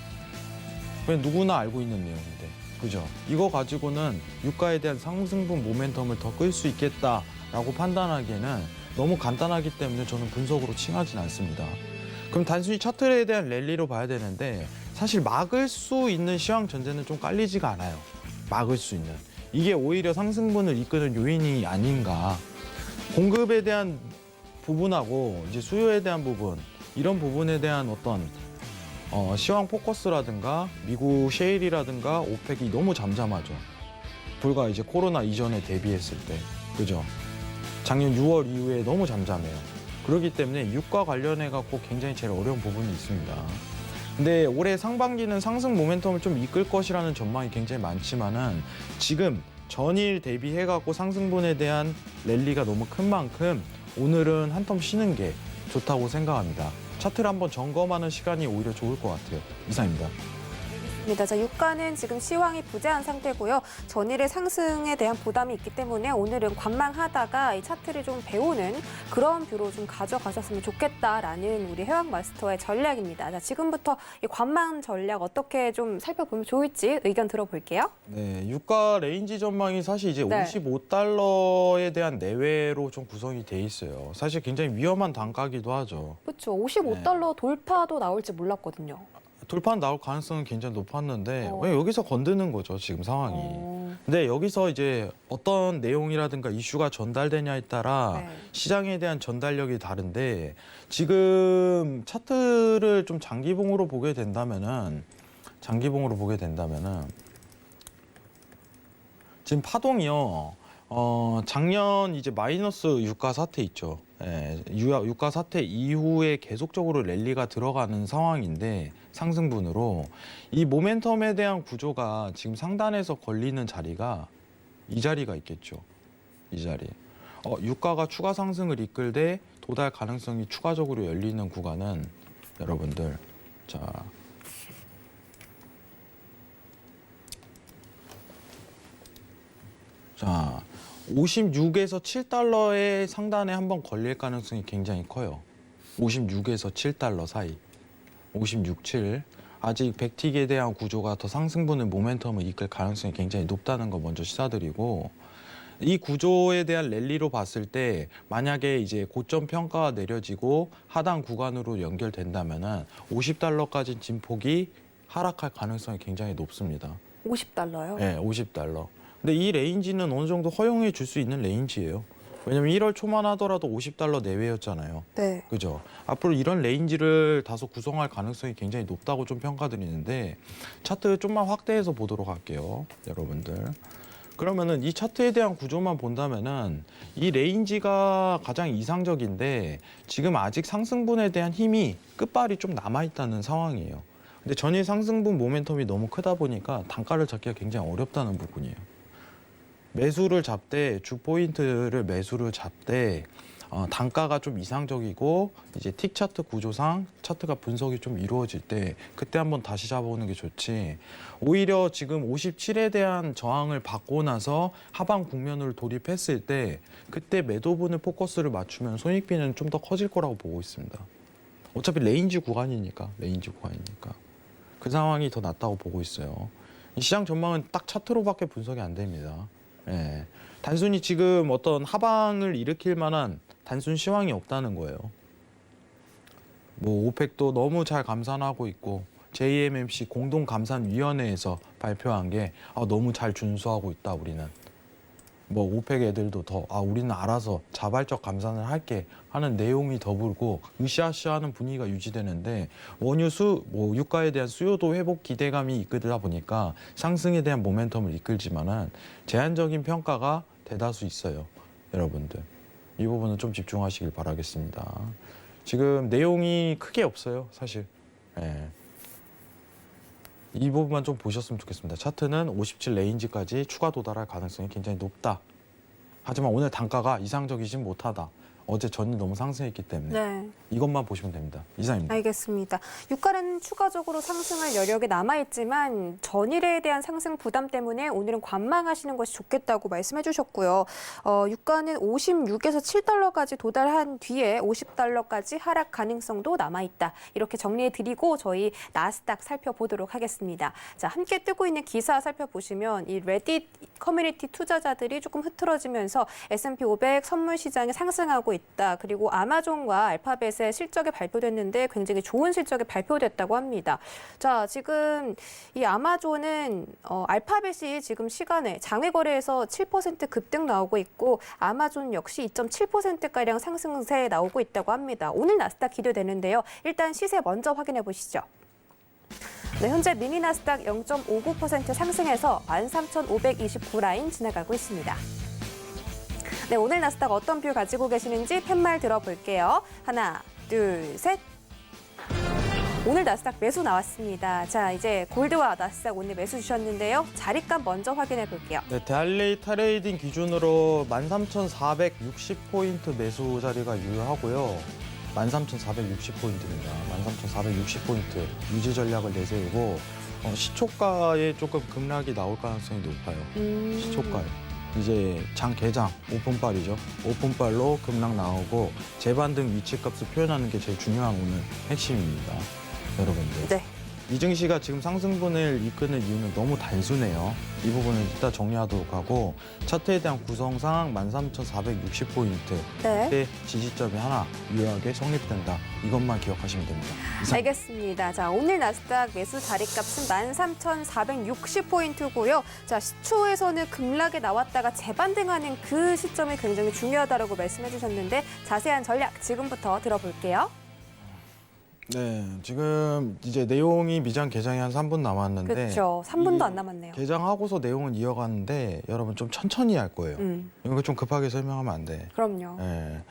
그냥 누구나 알고 있는 내용인데. 그죠? 이거 가지고는 유가에 대한 상승분 모멘텀을 더 끌 수 있겠다라고 판단하기에는 너무 간단하기 때문에 저는 분석으로 칭하진 않습니다. 그럼 단순히 차트에 대한 랠리로 봐야 되는데 사실 막을 수 있는 시황 전제는 좀 깔리지가 않아요. 막을 수 있는. 이게 오히려 상승분을 이끄는 요인이 아닌가. 공급에 대한 부분하고 이제 수요에 대한 부분, 이런 부분에 대한 어떤 시황 포커스라든가 미국 셰일이라든가 오펙이 너무 잠잠하죠. 불과 이제 코로나 이전에 대비했을 때. 그죠? 작년 6월 이후에 너무 잠잠해요. 그렇기 때문에 유가 관련해 갖고 굉장히 제일 어려운 부분이 있습니다. 근데 올해 상반기는 상승 모멘텀을 좀 이끌 것이라는 전망이 굉장히 많지만은 지금 전일 대비해 갖고 상승분에 대한 랠리가 너무 큰 만큼 오늘은 한 텀 쉬는 게 좋다고 생각합니다. 차트를 한번 점검하는 시간이 오히려 좋을 것 같아요. 이상입니다. 자, 유가는 지금 시황이 부재한 상태고요. 전일의 상승에 대한 부담이 있기 때문에 오늘은 관망하다가 이 차트를 좀 배우는 그런 뷰로 좀 가져가셨으면 좋겠다라는 우리 해왕 마스터의 전략입니다. 자, 지금부터 이 관망 전략 어떻게 좀 살펴보면 좋을지 의견 들어볼게요. 네, 유가 레인지 전망이 사실 이제 네. 55달러에 대한 내외로 좀 구성이 돼 있어요. 사실 굉장히 위험한 단가기도 하죠. 그렇죠. 55달러 돌파도 나올지 몰랐거든요. 돌파 나올 가능성은 굉장히 높았는데 어. 왜 여기서 건드는 거죠, 지금 상황이. 근데 여기서 이제 어떤 내용이라든가 이슈가 전달되냐에 따라 네. 시장에 대한 전달력이 다른데 지금 차트를 좀 장기봉으로 보게 된다면은 지금 파동이요. 작년 이제 마이너스 유가 사태 있죠. 유가 사태 이후에 계속적으로 랠리가 들어가는 상황인데 상승분으로 이 모멘텀에 대한 구조가 지금 상단에서 걸리는 자리가 이 자리가 있겠죠. 이 자리. 유가가 추가 상승을 이끌되 도달 가능성이 추가적으로 열리는 구간은 여러분들 자 56에서 7달러의 상단에 한번 걸릴 가능성이 굉장히 커요. 56에서 7달러 사이. 56, 7. 아직 백틱에 대한 구조가 더 상승분의 모멘텀을 이끌 가능성이 굉장히 높다는 거 먼저 시사드리고 이 구조에 대한 랠리로 봤을 때 만약에 이제 고점 평가가 내려지고 하단 구간으로 연결된다면은 50달러까지 진폭이 하락할 가능성이 굉장히 높습니다. 50달러요? 네, 50달러. 근데 이 레인지는 어느 정도 허용해 줄 수 있는 레인지예요. 왜냐면 1월 초만 하더라도 50달러 내외였잖아요. 네. 그죠? 앞으로 이런 레인지를 다소 구성할 가능성이 굉장히 높다고 좀 평가드리는데 차트 좀만 확대해서 보도록 할게요. 여러분들. 그러면은 이 차트에 대한 구조만 본다면은 이 레인지가 가장 이상적인데 지금 아직 상승분에 대한 힘이 끝발이 좀 남아있다는 상황이에요. 근데 전일 상승분 모멘텀이 너무 크다 보니까 단가를 잡기가 굉장히 어렵다는 부분이에요. 매수를 잡되 주 포인트를 매수를 잡되 단가가 좀 이상적이고 이제 틱 차트 구조상 차트가 분석이 좀 이루어질 때 그때 한번 다시 잡아오는 게 좋지. 오히려 지금 57에 대한 저항을 받고 나서 하방 국면으로 돌입했을 때 그때 매도분을 포커스를 맞추면 손익비는 좀 더 커질 거라고 보고 있습니다. 어차피 레인지 구간이니까 그 상황이 더 낫다고 보고 있어요. 이 시장 전망은 딱 차트로밖에 분석이 안 됩니다. 예. 단순히 지금 어떤 하방을 일으킬 만한 단순 시황이 없다는 거예요. 뭐 오펙도 너무 잘 감산하고 있고 JMMC 공동감산위원회에서 발표한 게 너무 잘 준수하고 있다 우리는. 뭐 오펙 애들도 더 우리는 알아서 자발적 감산을 할게 하는 내용이 더불고 으쌰으쌰하는 분위기가 유지되는데 원유 유가에 대한 수요도 회복 기대감이 이끌다 보니까 상승에 대한 모멘텀을 이끌지만은 제한적인 평가가 대다수 있어요. 여러분들 이 부분은 좀 집중하시길 바라겠습니다. 지금 내용이 크게 없어요, 사실. 예. 이 부분만 좀 보셨으면 좋겠습니다. 차트는 57 레인지까지 추가 도달할 가능성이 굉장히 높다. 하지만 오늘 단가가 이상적이진 못하다. 어제 전일 너무 상승했기 때문에 네. 이것만 보시면 됩니다. 이상입니다. 알겠습니다. 유가는 추가적으로 상승할 여력이 남아있지만 전일에 대한 상승 부담 때문에 오늘은 관망하시는 것이 좋겠다고 말씀해 주셨고요. 유가는 56에서 7달러까지 도달한 뒤에 50달러까지 하락 가능성도 남아있다. 이렇게 정리해 드리고 저희 나스닥 살펴보도록 하겠습니다. 자, 함께 뜨고 있는 기사 살펴보시면 이 레딧 커뮤니티 투자자들이 조금 흐트러지면서 S&P 500 선물 시장에 상승하고 있다. 그리고 아마존과 알파벳의 실적이 발표됐는데 굉장히 좋은 실적이 발표됐다고 합니다. 자, 지금 이 아마존은 알파벳이 지금 시간에 장외 거래에서 7% 급등 나오고 있고 아마존 역시 2.7%가량 상승세 나오고 있다고 합니다. 오늘 나스닥 기대되는데요. 일단 시세 먼저 확인해 보시죠. 네, 현재 미니 나스닥 0.59% 상승해서 13,529라인 지나가고 있습니다. 네, 오늘 나스닥 어떤 뷰 가지고 계시는지 팻말 들어볼게요. 하나, 둘, 셋. 오늘 나스닥 매수 나왔습니다. 자, 이제 골드와 나스닥 오늘 매수 주셨는데요. 자리값 먼저 확인해 볼게요. 네, 데일리 트레이딩 기준으로 13,460포인트 매수 자리가 유효하고요. 13,460포인트입니다. 13,460포인트 유지 전략을 내세우고 시초가에 조금 급락이 나올 가능성이 높아요. 시초가에. 이제 장 개장, 오픈발이죠. 오픈발로 급락 나오고 재반등 위치값을 표현하는 게 제일 중요한 오늘 핵심입니다. 여러분들. 네. 이증시가 지금 상승분을 이끄는 이유는 너무 단순해요. 이 부분은 이따 정리하도록 하고 차트에 대한 구성상 13,460포인트 네. 때 지지점이 하나 유효하게 성립된다. 이것만 기억하시면 됩니다. 이상. 알겠습니다. 자, 오늘 나스닥 매수 자리값은 13,460포인트고요. 자, 시초에서는 급락에 나왔다가 재반등하는 그 시점이 굉장히 중요하다고 말씀해 주셨는데 자세한 전략 지금부터 들어볼게요. 네, 지금 이제 내용이 미장 개장이 한 3분 남았는데 그렇죠. 3분도 이 안 남았네요. 개장하고서 내용은 이어가는데 여러분 좀 천천히 할 거예요. 이거 좀 급하게 설명하면 안 돼. 그럼요. 네.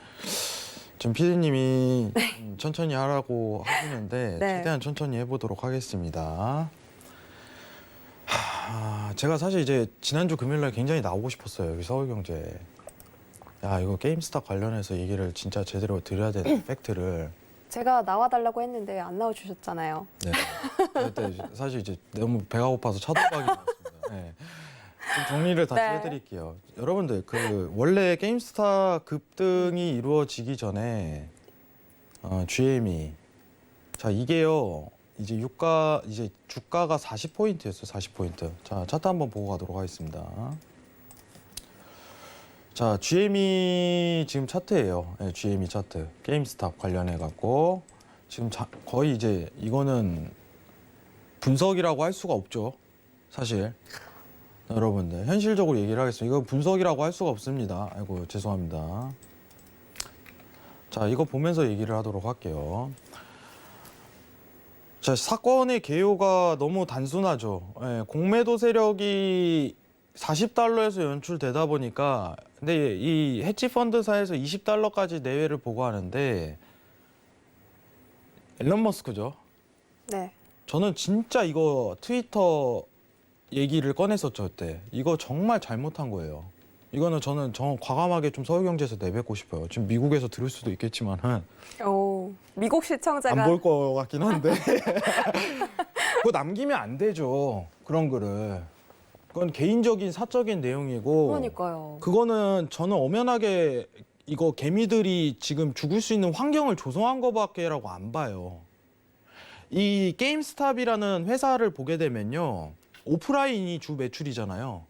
지금 PD님이 천천히 하라고 하시는데 네. 최대한 천천히 해보도록 하겠습니다. 제가 사실 이제 지난주 금요일날 굉장히 나오고 싶었어요. 여기 서울경제. 야, 이거 게임스타 관련해서 얘기를 진짜 제대로 드려야 되는 팩트를. 제가 나와달라고 했는데 안 나와주셨잖아요. 네. 그때 사실 이제 너무 배가 고파서 차돌박이 나왔습니다. 네. 좀 정리를 다시 네. 해드릴게요. 여러분들 원래 게임스타 급등이 이루어지기 전에 GME 자 이게요 이제 주가가 40포인트였어요. 40포인트. 자 차트 한번 보고 가도록 하겠습니다. 자, GME 지금 차트예요. 네, GME 차트. 게임스탑 관련해 갖고 지금 거의 이제 이거는 분석이라고 할 수가 없죠. 사실. 여러분들 현실적으로 얘기를 하겠습니다. 이거 분석이라고 할 수가 없습니다. 아이고 죄송합니다. 자, 이거 보면서 얘기를 하도록 할게요. 자, 사건의 개요가 너무 단순하죠. 네, 공매도 세력이 40달러에서 연출되다 보니까 근데 이 헤지 펀드사에서 20달러까지 내외를 보고하는데 앨런 머스크죠. 네. 저는 진짜 이거 트위터 얘기를 꺼냈었죠 그때. 이거 정말 잘못한 거예요. 이거는 저는 과감하게 좀 서울경제에서 내뱉고 싶어요. 지금 미국에서 들을 수도 있겠지만은 미국 시청자가 안 볼 것 같긴 한데 그거 남기면 안 되죠. 그런 거를. 그건 개인적인 사적인 내용이고 그러니까요. 그거는 저는 엄연하게 이거 개미들이 지금 죽을 수 있는 환경을 조성한 거밖에라고 안 봐요. 이 게임스탑이라는 회사를 보게 되면요. 오프라인이 주 매출이잖아요.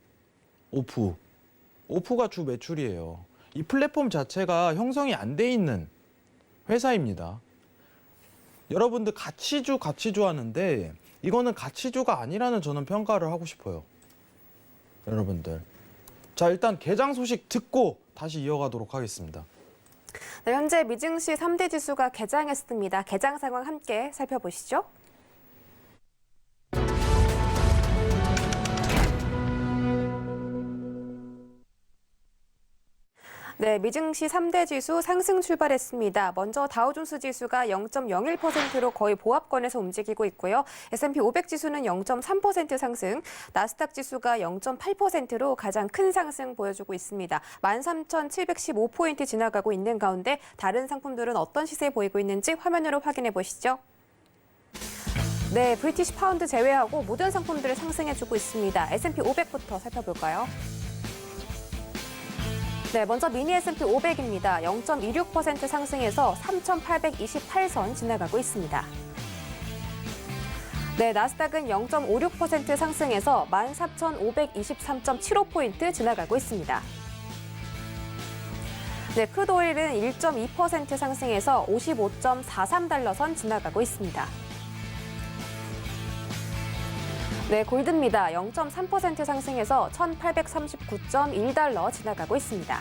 오프가 주 매출이에요. 이 플랫폼 자체가 형성이 안 돼 있는 회사입니다. 여러분들 가치주 하는데 이거는 가치주가 아니라는 저는 평가를 하고 싶어요. 여러분들 자, 일단 개장 소식 듣고 다시 이어가도록 하겠습니다. 네, 현재 미증시 3대 지수가 개장했습니다. 개장 상황 함께 살펴보시죠. 네, 미증시 3대 지수 상승 출발했습니다. 먼저 다우존스 지수가 0.01%로 거의 보합권에서 움직이고 있고요. S&P 500 지수는 0.3% 상승, 나스닥 지수가 0.8%로 가장 큰 상승 보여주고 있습니다. 13,715포인트 지나가고 있는 가운데 다른 상품들은 어떤 시세 보이고 있는지 화면으로 확인해 보시죠. 네, 브리티시 파운드 제외하고 모든 상품들을 상승해주고 있습니다. S&P 500부터 살펴볼까요? 네, 먼저 미니 S&P 500입니다. 0.26% 상승해서 3,828선 지나가고 있습니다. 네, 나스닥은 0.56% 상승해서 14,523.75포인트 지나가고 있습니다. 네, 크루드오일은 1.2% 상승해서 55.43달러 선 지나가고 있습니다. 네, 골드입니다. 0.3% 상승해서 1,839.1달러 지나가고 있습니다.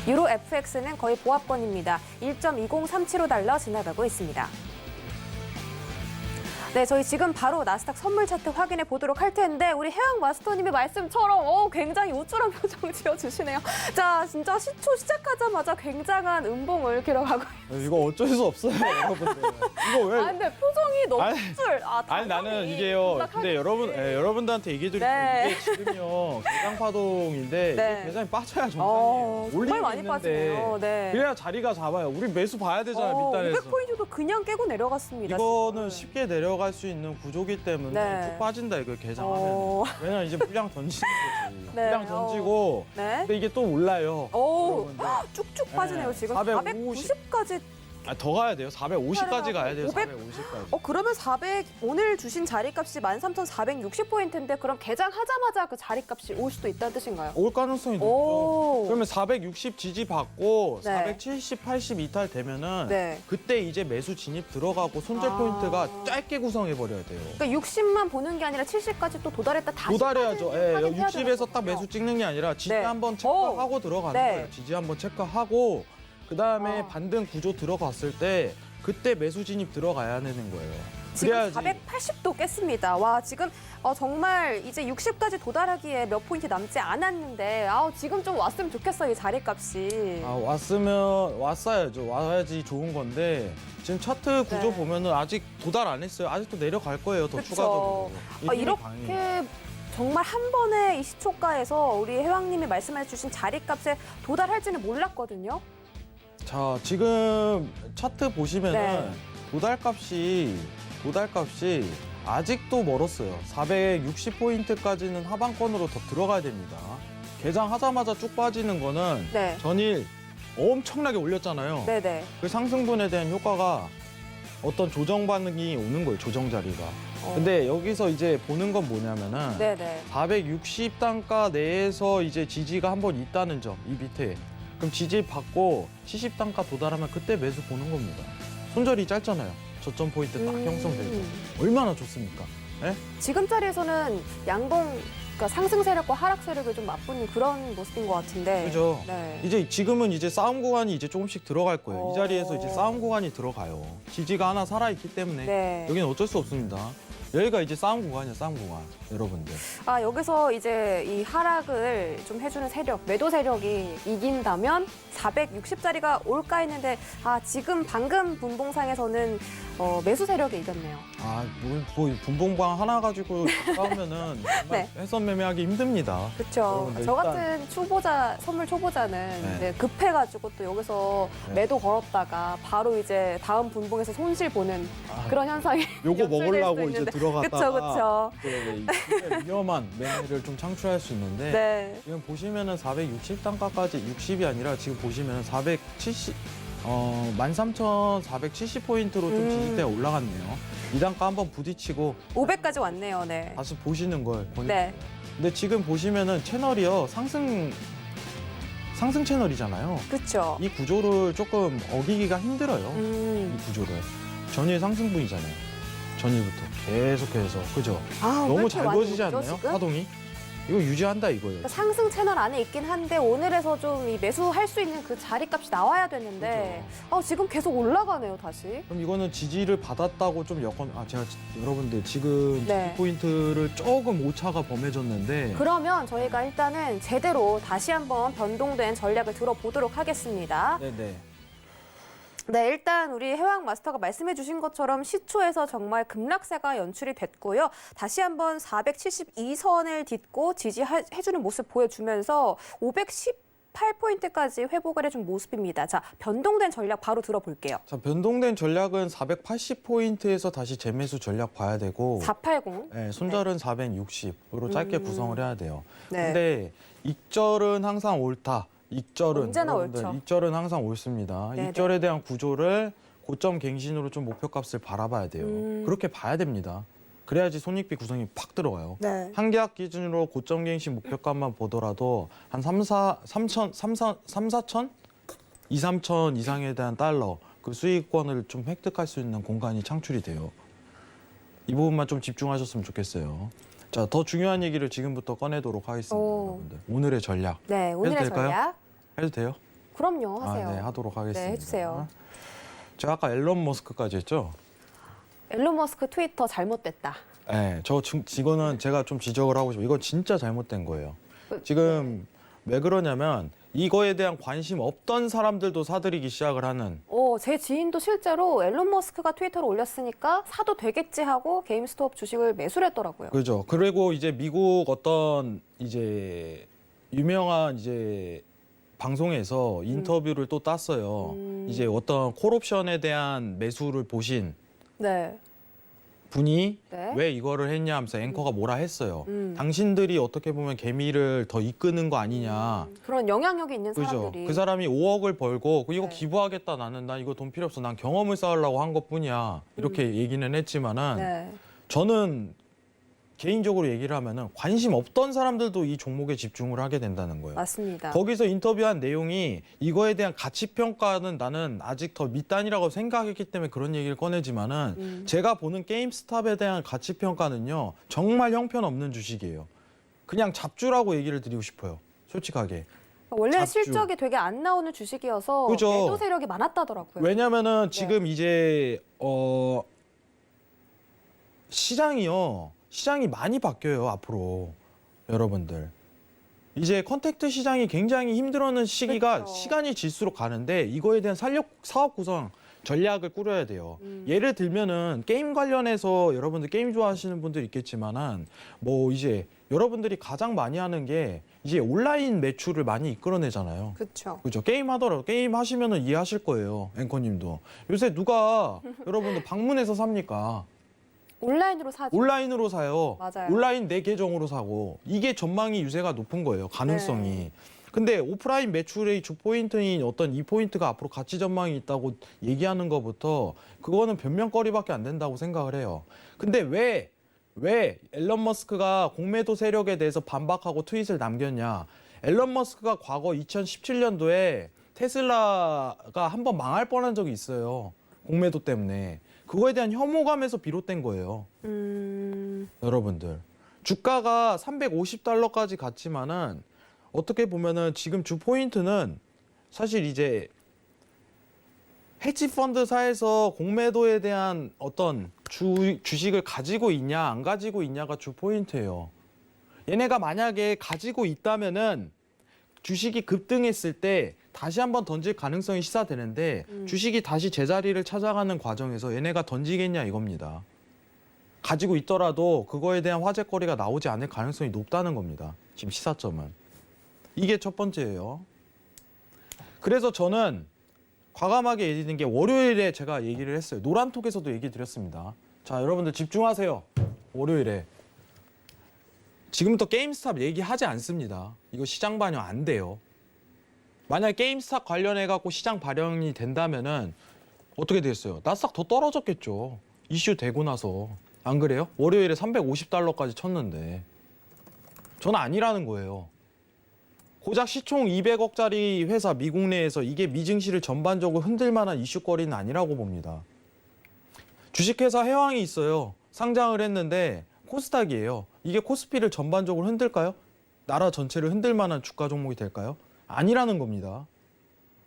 유로 FX는 거의 보합권입니다. 1.20375달러 지나가고 있습니다. 네, 저희 지금 바로 나스닥 선물 차트 확인해 보도록 할 텐데 우리 해왕 마스터님의 말씀처럼 굉장히 우쭐한 표정 지어주시네요. 자, 진짜 시초 시작하자마자 굉장한 음봉을 기록하고 이거 어쩔 수 없어요, 여러분들. 이거 왜? 아, 근데 표정이 너무 아니, 우쭐. 아니 나는 이게요. 근데 여러분들한테 얘기 드리면 네. 이게 지금요 개장 파동인데 네. 이게 개장이 빠져야 정상이에요. 정말 많이 빠지네요. 네. 그래야 자리가 잡아요. 우리 매수 봐야 되잖아요, 밑단에서. 500포인트도 그냥 깨고 내려갔습니다. 이거는 지금. 쉽게 내려갈 수 있는 구조기 때문에 네. 쭉 빠진다 이거 개장하면. 왜냐면 이제 물량 던지는 거지. 네. 물량 던지고. 네. 근데 이게 또 올라요. 오, 여러분들. 쭉쭉 빠지네요. 네. 지금 450. 490까지. 더 가야 돼요. 450까지 가야 돼요. 500. 450까지. 그러면 400 오늘 주신 자리값이 13,460포인트인데 그럼 개장하자마자 그 자리값이 올 수도 있다는 뜻인가요? 올 가능성이 높죠. 오. 그러면 460 지지 받고 네. 470, 80 이탈 되면은 네. 그때 이제 매수 진입 들어가고 손절 아. 포인트가 짧게 구성해 버려야 돼요. 그러니까 60만 보는 게 아니라 70까지 또 도달했다 다시 도달해야죠. 예, 확인해야 60에서 딱 되는군요. 매수 찍는 게 아니라 지지 네. 한번 체크하고 들어가는 네. 거예요. 지지 한번 체크하고 그다음에 아. 반등 구조 들어갔을 때 그때 매수 진입 들어가야 되는 거예요. 지금 그래야지 480도 깼습니다. 와, 지금 정말 이제 60까지 도달하기에 몇 포인트 남지 않았는데 지금 좀 왔으면 좋겠어요, 이 자리값이. 왔으면 왔어야죠. 와야지 좋은 건데 지금 차트 구조 네. 보면은 아직 도달 안 했어요. 아직도 내려갈 거예요. 더 그쵸. 추가적으로. 이 힘이 이렇게 강해요. 정말 한 번에 이 시초가에서 우리 회왕님이 말씀해 주신 자리값에 도달할지는 몰랐거든요. 자, 지금 차트 보시면은 네. 도달값이 아직도 멀었어요. 460포인트까지는 하방권으로 더 들어가야 됩니다. 개장하자마자 쭉 빠지는 거는 네. 전일 엄청나게 올렸잖아요. 네네. 그 상승분에 대한 효과가 어떤 조정 반응이 오는 거예요, 조정 자리가. 근데 여기서 이제 보는 건 뭐냐면은 네네. 460단가 내에서 이제 지지가 한 번 있다는 점, 이 밑에. 그럼 지지 받고 70단가 도달하면 그때 매수 보는 겁니다. 손절이 짧잖아요. 저점 포인트 딱 형성되고. 얼마나 좋습니까? 예? 지금 자리에서는 양봉, 그러니까 상승 세력과 하락 세력을 좀 맞붙는 그런 모습인 것 같은데. 그죠? 네. 이제 지금은 이제 싸움 구간이 이제 조금씩 들어갈 거예요. 이 자리에서 이제 싸움 구간이 들어가요. 지지가 하나 살아있기 때문에 네. 여기는 어쩔 수 없습니다. 여기가 이제 싸움 구간이야, 싸움 구간. 여러분들. 여기서 이제 이 하락을 좀 해주는 세력, 매도 세력이 이긴다면 460짜리가 올까 했는데 지금 방금 분봉상에서는 매수 세력이 이겼네요. 뭐 분봉방 하나 가지고 싸우면은 정말 네. 해선 매매하기 힘듭니다. 그렇죠. 여러분들 저 일단- 같은 초보자, 선물 초보자는 네. 이제 급해가지고 또 여기서 네. 매도 걸었다가 바로 이제 다음 분봉에서 손실 보는 그런 현상이 요거 연출될 먹으려고 수도 이제 있는데. 들어갔다가 그쵸. 이제 위험한 매매를 좀 창출할 수 있는데 네. 지금 보시면은 460단가까지 60이 아니라 지금 보시면은 13,470포인트로 좀 지지대가 올라갔네요. 이 단가 한번 부딪히고 500까지 왔네요. 네. 다시 보시는 걸 보내. 네. 근데 지금 보시면은 채널이요 상승 채널이잖아요. 그렇죠. 이 구조를 조금 어기기가 힘들어요. 음. 이 구조를. 전일 상승분이잖아요. 전일부터 계속해서 그죠? 왜 너무 이렇게 잘 많이 그어지지 오르죠, 않나요? 지금? 파동이? 이거 유지한다 이거예요. 그러니까 상승 채널 안에 있긴 한데 오늘에서 좀 이 매수할 수 있는 그 자리값이 나와야 되는데 지금 계속 올라가네요 다시. 그럼 이거는 지지를 받았다고 좀 제가 여러분들 지금 네. 포인트를 조금 오차가 범해졌는데 그러면 저희가 일단은 제대로 다시 한번 변동된 전략을 들어보도록 하겠습니다. 네네. 네, 일단 우리 해왕 마스터가 말씀해 주신 것처럼 시초에서 정말 급락세가 연출이 됐고요. 다시 한번 472선을 딛고 지지해주는 모습 보여주면서 518포인트까지 회복을 해준 모습입니다. 자, 변동된 전략 바로 들어볼게요. 자, 변동된 전략은 480포인트에서 다시 재매수 전략 봐야 되고 480. 네, 손절은 460으로 짧게 구성을 해야 돼요. 네. 근데 익절은 항상 옳다. 익절은 언제나 여러분들, 옳죠. 익절은 항상 옳습니다. 네네. 익절에 대한 구조를 고점 갱신으로 좀 목표값을 바라봐야 돼요. 음. 그렇게 봐야 됩니다. 그래야지 손익비 구성이 팍 들어가요. 네. 한계약 기준으로 고점 갱신 목표값만 보더라도 한 3천 2, 3천 이상에 대한 달러 그 수익권을 좀 획득할 수 있는 공간이 창출이 돼요. 이 부분만 좀 집중하셨으면 좋겠어요. 자, 더 중요한 얘기를 지금부터 꺼내도록 하겠습니다, 여러분들. 오늘의 전략 네, 오늘의 해도 될까요? 전략. 해도 돼요? 그럼요, 하세요. 네, 하도록 하겠습니다. 네, 해주세요. 제가 아까 앨런 머스크까지 했죠? 앨런 머스크 트위터 잘못됐다. 네, 이거는 제가 좀 지적을 하고 싶어요. 이건 진짜 잘못된 거예요. 지금 왜 그러냐면 이거에 대한 관심 없던 사람들도 사들이기 시작을 하는. 제 지인도 실제로 앨런 머스크가 트위터를 올렸으니까 사도 되겠지 하고 게임스톱 주식을 매수를 했더라고요. 그죠. 그리고 이제 미국 어떤 이제 유명한 이제 방송에서 인터뷰를 또 땄어요. 이제 어떤 콜옵션에 대한 매수를 보신 네. 분이 네. 왜 이거를 했냐 하면서 앵커가 뭐라 했어요. 음. 당신들이 어떻게 보면 개미를 더 이끄는 거 아니냐. 그런 영향력이 있는 그죠. 사람들이. 그 사람이 5억을 벌고 이거 네. 기부하겠다 나는 나 이거 돈 필요 없어. 난 경험을 쌓으려고 한 것뿐이야. 이렇게 얘기는 했지만은 네. 저는 개인적으로 얘기를 하면은 관심 없던 사람들도 이 종목에 집중을 하게 된다는 거예요. 맞습니다. 거기서 인터뷰한 내용이 이거에 대한 가치 평가는 나는 아직 더 밑단이라고 생각했기 때문에 그런 얘기를 꺼내지만은 제가 보는 게임스탑에 대한 가치 평가는요 정말 형편없는 주식이에요. 그냥 잡주라고 얘기를 드리고 싶어요. 솔직하게. 원래 잡주. 실적이 되게 안 나오는 주식이어서 그죠. 매도 세력이 많았다더라고요. 왜냐면은 네. 지금 이제 시장이 많이 바뀌어요 앞으로 여러분들. 이제 컨택트 시장이 굉장히 힘들어하는 시기가 그렇죠. 시간이 질수록 가는데 이거에 대한 사업 구성 전략을 꾸려야 돼요. 예를 들면은 게임 관련해서 여러분들 게임 좋아하시는 분들 있겠지만은 뭐 이제 여러분들이 가장 많이 하는 게 이제 온라인 매출을 많이 이끌어내잖아요. 그렇죠. 그죠. 게임 하더라도 게임 하시면은 이해하실 거예요. 앵커님도. 요새 누가 여러분들 방문해서 삽니까? 온라인으로 사죠. 온라인으로 사요. 맞아요. 온라인 내 계정으로 사고. 이게 전망이 유세가 높은 거예요. 가능성이. 네. 근데 오프라인 매출의 주 포인트인 어떤 이 포인트가 앞으로 가치 전망이 있다고 얘기하는 것부터 그거는 변명거리밖에 안 된다고 생각을 해요. 근데 왜 앨런 머스크가 공매도 세력에 대해서 반박하고 트윗을 남겼냐? 앨런 머스크가 과거 2017년도에 테슬라가 한번 망할 뻔한 적이 있어요. 공매도 때문에. 그거에 대한 혐오감에서 비롯된 거예요. 여러분들. 주가가 350달러까지 갔지만은 어떻게 보면은 지금 주 포인트는 사실 이제 헤지 펀드사에서 공매도에 대한 어떤 주식을 가지고 있냐 안 가지고 있냐가 주 포인트예요. 얘네가 만약에 가지고 있다면은 주식이 급등했을 때 다시 한번 던질 가능성이 시사되는데 주식이 다시 제자리를 찾아가는 과정에서 얘네가 던지겠냐 이겁니다. 가지고 있더라도 그거에 대한 화제거리가 나오지 않을 가능성이 높다는 겁니다. 지금 시사점은. 이게 첫 번째예요. 그래서 저는 과감하게 얘기 드린 게 월요일에 제가 얘기를 했어요. 노란톡에서도 얘기 드렸습니다. 자, 여러분들 집중하세요. 월요일에. 지금부터 게임스탑 얘기하지 않습니다. 이거 시장 반영 안 돼요. 만약에 게임스탑 관련해 갖고 시장 반영이 된다면은 어떻게 됐어요? 나스닥 더 떨어졌겠죠. 이슈 되고 나서. 안 그래요? 월요일에 350달러까지 쳤는데. 저는 아니라는 거예요. 고작 시총 200억짜리 회사 미국 내에서 이게 미증시를 전반적으로 흔들 만한 이슈거리는 아니라고 봅니다. 주식회사 해왕이 있어요. 상장을 했는데 코스닥이에요. 이게 코스피를 전반적으로 흔들까요? 나라 전체를 흔들 만한 주가 종목이 될까요? 아니라는 겁니다.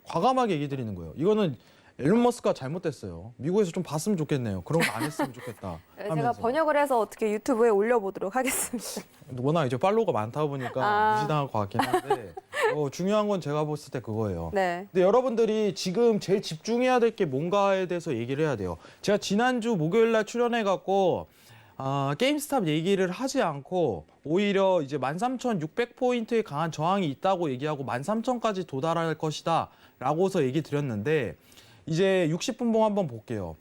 과감하게 얘기 드리는 거예요. 이거는 앨런 머스크가 잘못됐어요. 미국에서 좀 봤으면 좋겠네요. 그런 거 안 했으면 좋겠다. 제가 하면서. 번역을 해서 어떻게 유튜브에 올려보도록 하겠습니다. 워낙 이제 팔로워가 많다 보니까 무시당할 것 같긴 한데 중요한 건 제가 봤을 때 그거예요. 네. 근데 여러분들이 지금 제일 집중해야 될 게 뭔가에 대해서 얘기를 해야 돼요. 제가 지난주 목요일 날 출연해갖고 게임스탑 얘기를 하지 않고 오히려 이제 13,600포인트의 강한 저항이 있다고 얘기하고 13,000까지 도달할 것이다 라고서 얘기 드렸는데 이제 60분봉 한번 볼게요.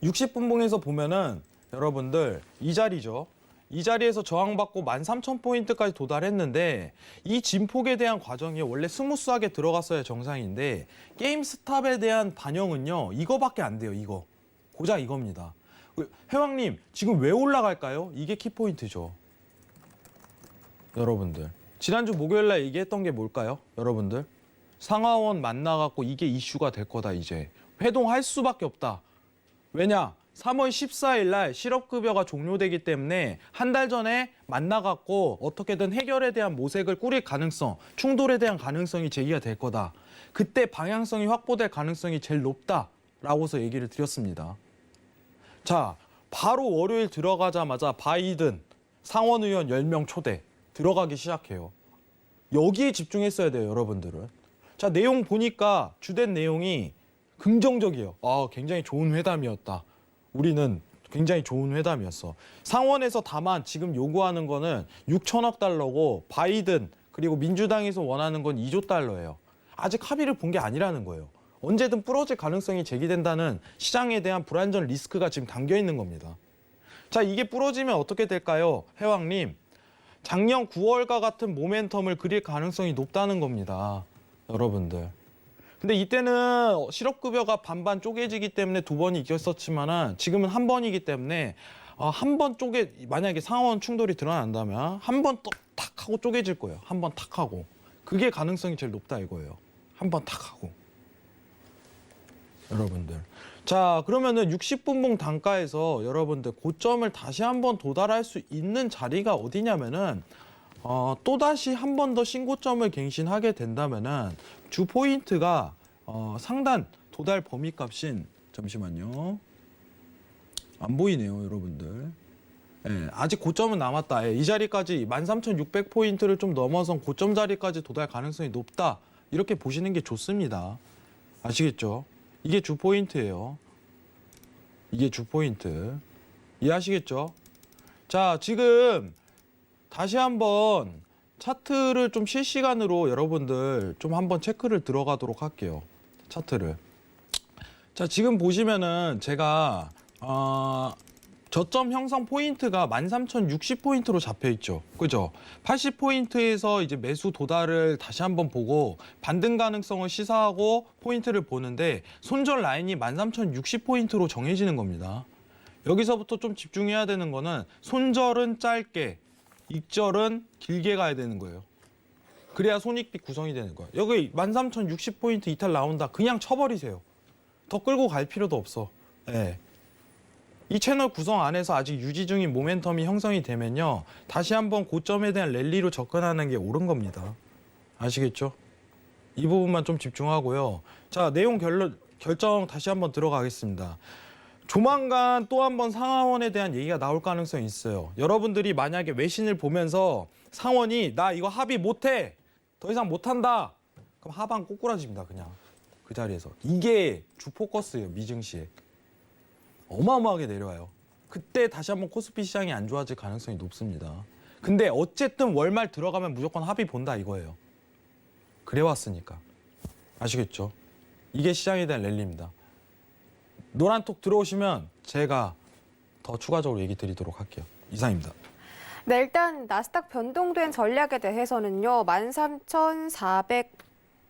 60분봉에서 보면은 여러분들 이 자리죠. 이 자리에서 저항받고 13,000포인트까지 도달했는데 이 진폭에 대한 과정이 원래 스무스하게 들어갔어야 정상인데 게임스탑에 대한 반영은요. 이거밖에 안 돼요. 이거. 고작 이겁니다. 회왕님 지금 왜 올라갈까요? 이게 키포인트죠. 여러분들. 지난주 목요일 날 얘기했던 게 뭘까요? 여러분들. 상하원 만나갖고 이게 이슈가 될 거다 이제. 회동할 수밖에 없다. 왜냐? 3월 14일 날 실업급여가 종료되기 때문에 한 달 전에 만나갖고 어떻게든 해결에 대한 모색을 꾸릴 가능성, 충돌에 대한 가능성이 제기가 될 거다. 그때 방향성이 확보될 가능성이 제일 높다라고서 얘기를 드렸습니다. 자, 바로 월요일 들어가자마자 바이든 상원의원 10명 초대 들어가기 시작해요. 여기에 집중했어야 돼요, 여러분들은. 자, 내용 보니까 주된 내용이 긍정적이에요. 굉장히 좋은 회담이었다. 우리는 굉장히 좋은 회담이었어. 상원에서 다만 지금 요구하는 거는 6천억 달러고 바이든 그리고 민주당에서 원하는 건 2조 달러예요. 아직 합의를 본 게 아니라는 거예요. 언제든 부러질 가능성이 제기된다는 시장에 대한 불안전 리스크가 지금 담겨 있는 겁니다. 자, 이게 부러지면 어떻게 될까요? 회왕님, 작년 9월과 같은 모멘텀을 그릴 가능성이 높다는 겁니다. 여러분들. 근데 이때는 실업급여가 반반 쪼개지기 때문에 두 번이 이겼었지만은 지금은 한 번이기 때문에 한 번 만약에 상원 충돌이 드러난다면 한 번 또 탁 하고 쪼개질 거예요. 한 번 탁 하고. 그게 가능성이 제일 높다 이거예요. 한 번 탁 하고. 여러분들. 자, 그러면은 60분봉 단가에서 여러분들 고점을 다시 한번 도달할 수 있는 자리가 어디냐면은 또다시 한 번 더 신고점을 갱신하게 된다면은 주 포인트가 상단 도달 범위값인 잠시만요. 안 보이네요, 여러분들. 예, 아직 고점은 남았다. 이 자리까지 13,600포인트를 좀 넘어선 고점 자리까지 도달 가능성이 높다. 이렇게 보시는 게 좋습니다. 아시겠죠? 이게 주 포인트예요. 이게 주 포인트. 이해하시겠죠? 자, 지금 다시 한번 차트를 좀 실시간으로 여러분들 좀 한번 체크를 들어가도록 할게요. 차트를. 자, 지금 보시면은 제가 저점 형성 포인트가 13,060포인트로 잡혀 있죠. 그죠? 80포인트에서 이제 매수 도달을 다시 한번 보고 반등 가능성을 시사하고 포인트를 보는데 손절 라인이 13,060포인트로 정해지는 겁니다. 여기서부터 좀 집중해야 되는 거는 손절은 짧게, 익절은 길게 가야 되는 거예요. 그래야 손익비 구성이 되는 거예요. 여기 13,060포인트 이탈 나온다. 그냥 쳐버리세요. 더 끌고 갈 필요도 없어. 네. 이 채널 구성 안에서 아직 유지 중인 모멘텀이 형성이 되면요. 다시 한번 고점에 대한 랠리로 접근하는 게 옳은 겁니다. 아시겠죠? 이 부분만 좀 집중하고요. 자, 내용 결정 다시 한번 들어가겠습니다. 조만간 또 한 번 상하원에 대한 얘기가 나올 가능성이 있어요. 여러분들이 만약에 외신을 보면서 상원이 나 이거 합의 못해. 더 이상 못한다. 그럼 하방 꼬꾸라집니다. 그냥 그 자리에서. 이게 주 포커스예요. 미증시에. 어마어마하게 내려와요. 그때 다시 한번 코스피 시장이 안 좋아질 가능성이 높습니다. 근데 어쨌든 월말 들어가면 무조건 합의 본다 이거예요. 그래왔으니까. 아시겠죠? 이게 시장에 대한 랠리입니다. 노란톡 들어오시면 제가 더 추가적으로 얘기 드리도록 할게요. 이상입니다. 네, 일단 나스닥 변동된 전략에 대해서는요. 13,400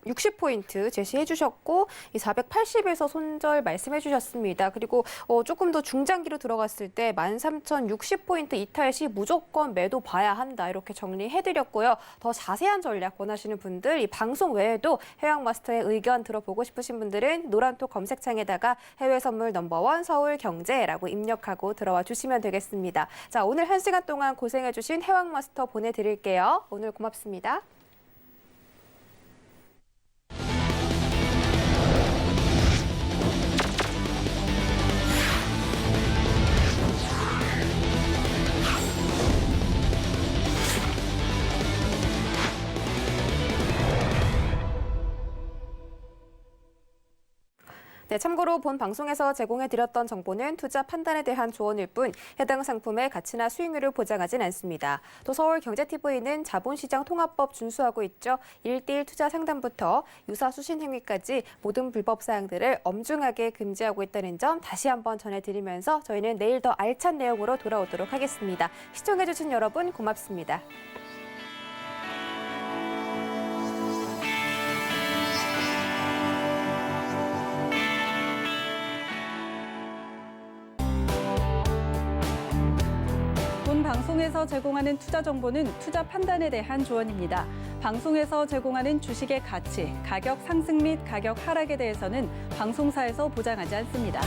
60포인트 제시해 주셨고 이 480에서 손절 말씀해 주셨습니다. 그리고 조금 더 중장기로 들어갔을 때 13,060포인트 이탈 시 무조건 매도 봐야 한다 이렇게 정리해 드렸고요. 더 자세한 전략 원하시는 분들 이 방송 외에도 해왕마스터의 의견 들어보고 싶으신 분들은 노란톡 검색창에다가 해외 선물 넘버원 서울경제라고 입력하고 들어와 주시면 되겠습니다. 자, 오늘 1시간 동안 고생해 주신 해왕마스터 보내드릴게요. 오늘 고맙습니다. 네, 참고로 본 방송에서 제공해드렸던 정보는 투자 판단에 대한 조언일 뿐 해당 상품의 가치나 수익률을 보장하진 않습니다. 또 서울경제TV는 자본시장 통합법 준수하고 있죠. 1:1 투자 상담부터 유사 수신 행위까지 모든 불법 사항들을 엄중하게 금지하고 있다는 점 다시 한번 전해드리면서 저희는 내일 더 알찬 내용으로 돌아오도록 하겠습니다. 시청해주신 여러분 고맙습니다. 본 방송에서 제공하는 투자 정보는 투자 판단에 대한 조언입니다. 방송에서 제공하는 주식의 가치, 가격 상승 및 가격 하락에 대해서는 방송사에서 보장하지 않습니다.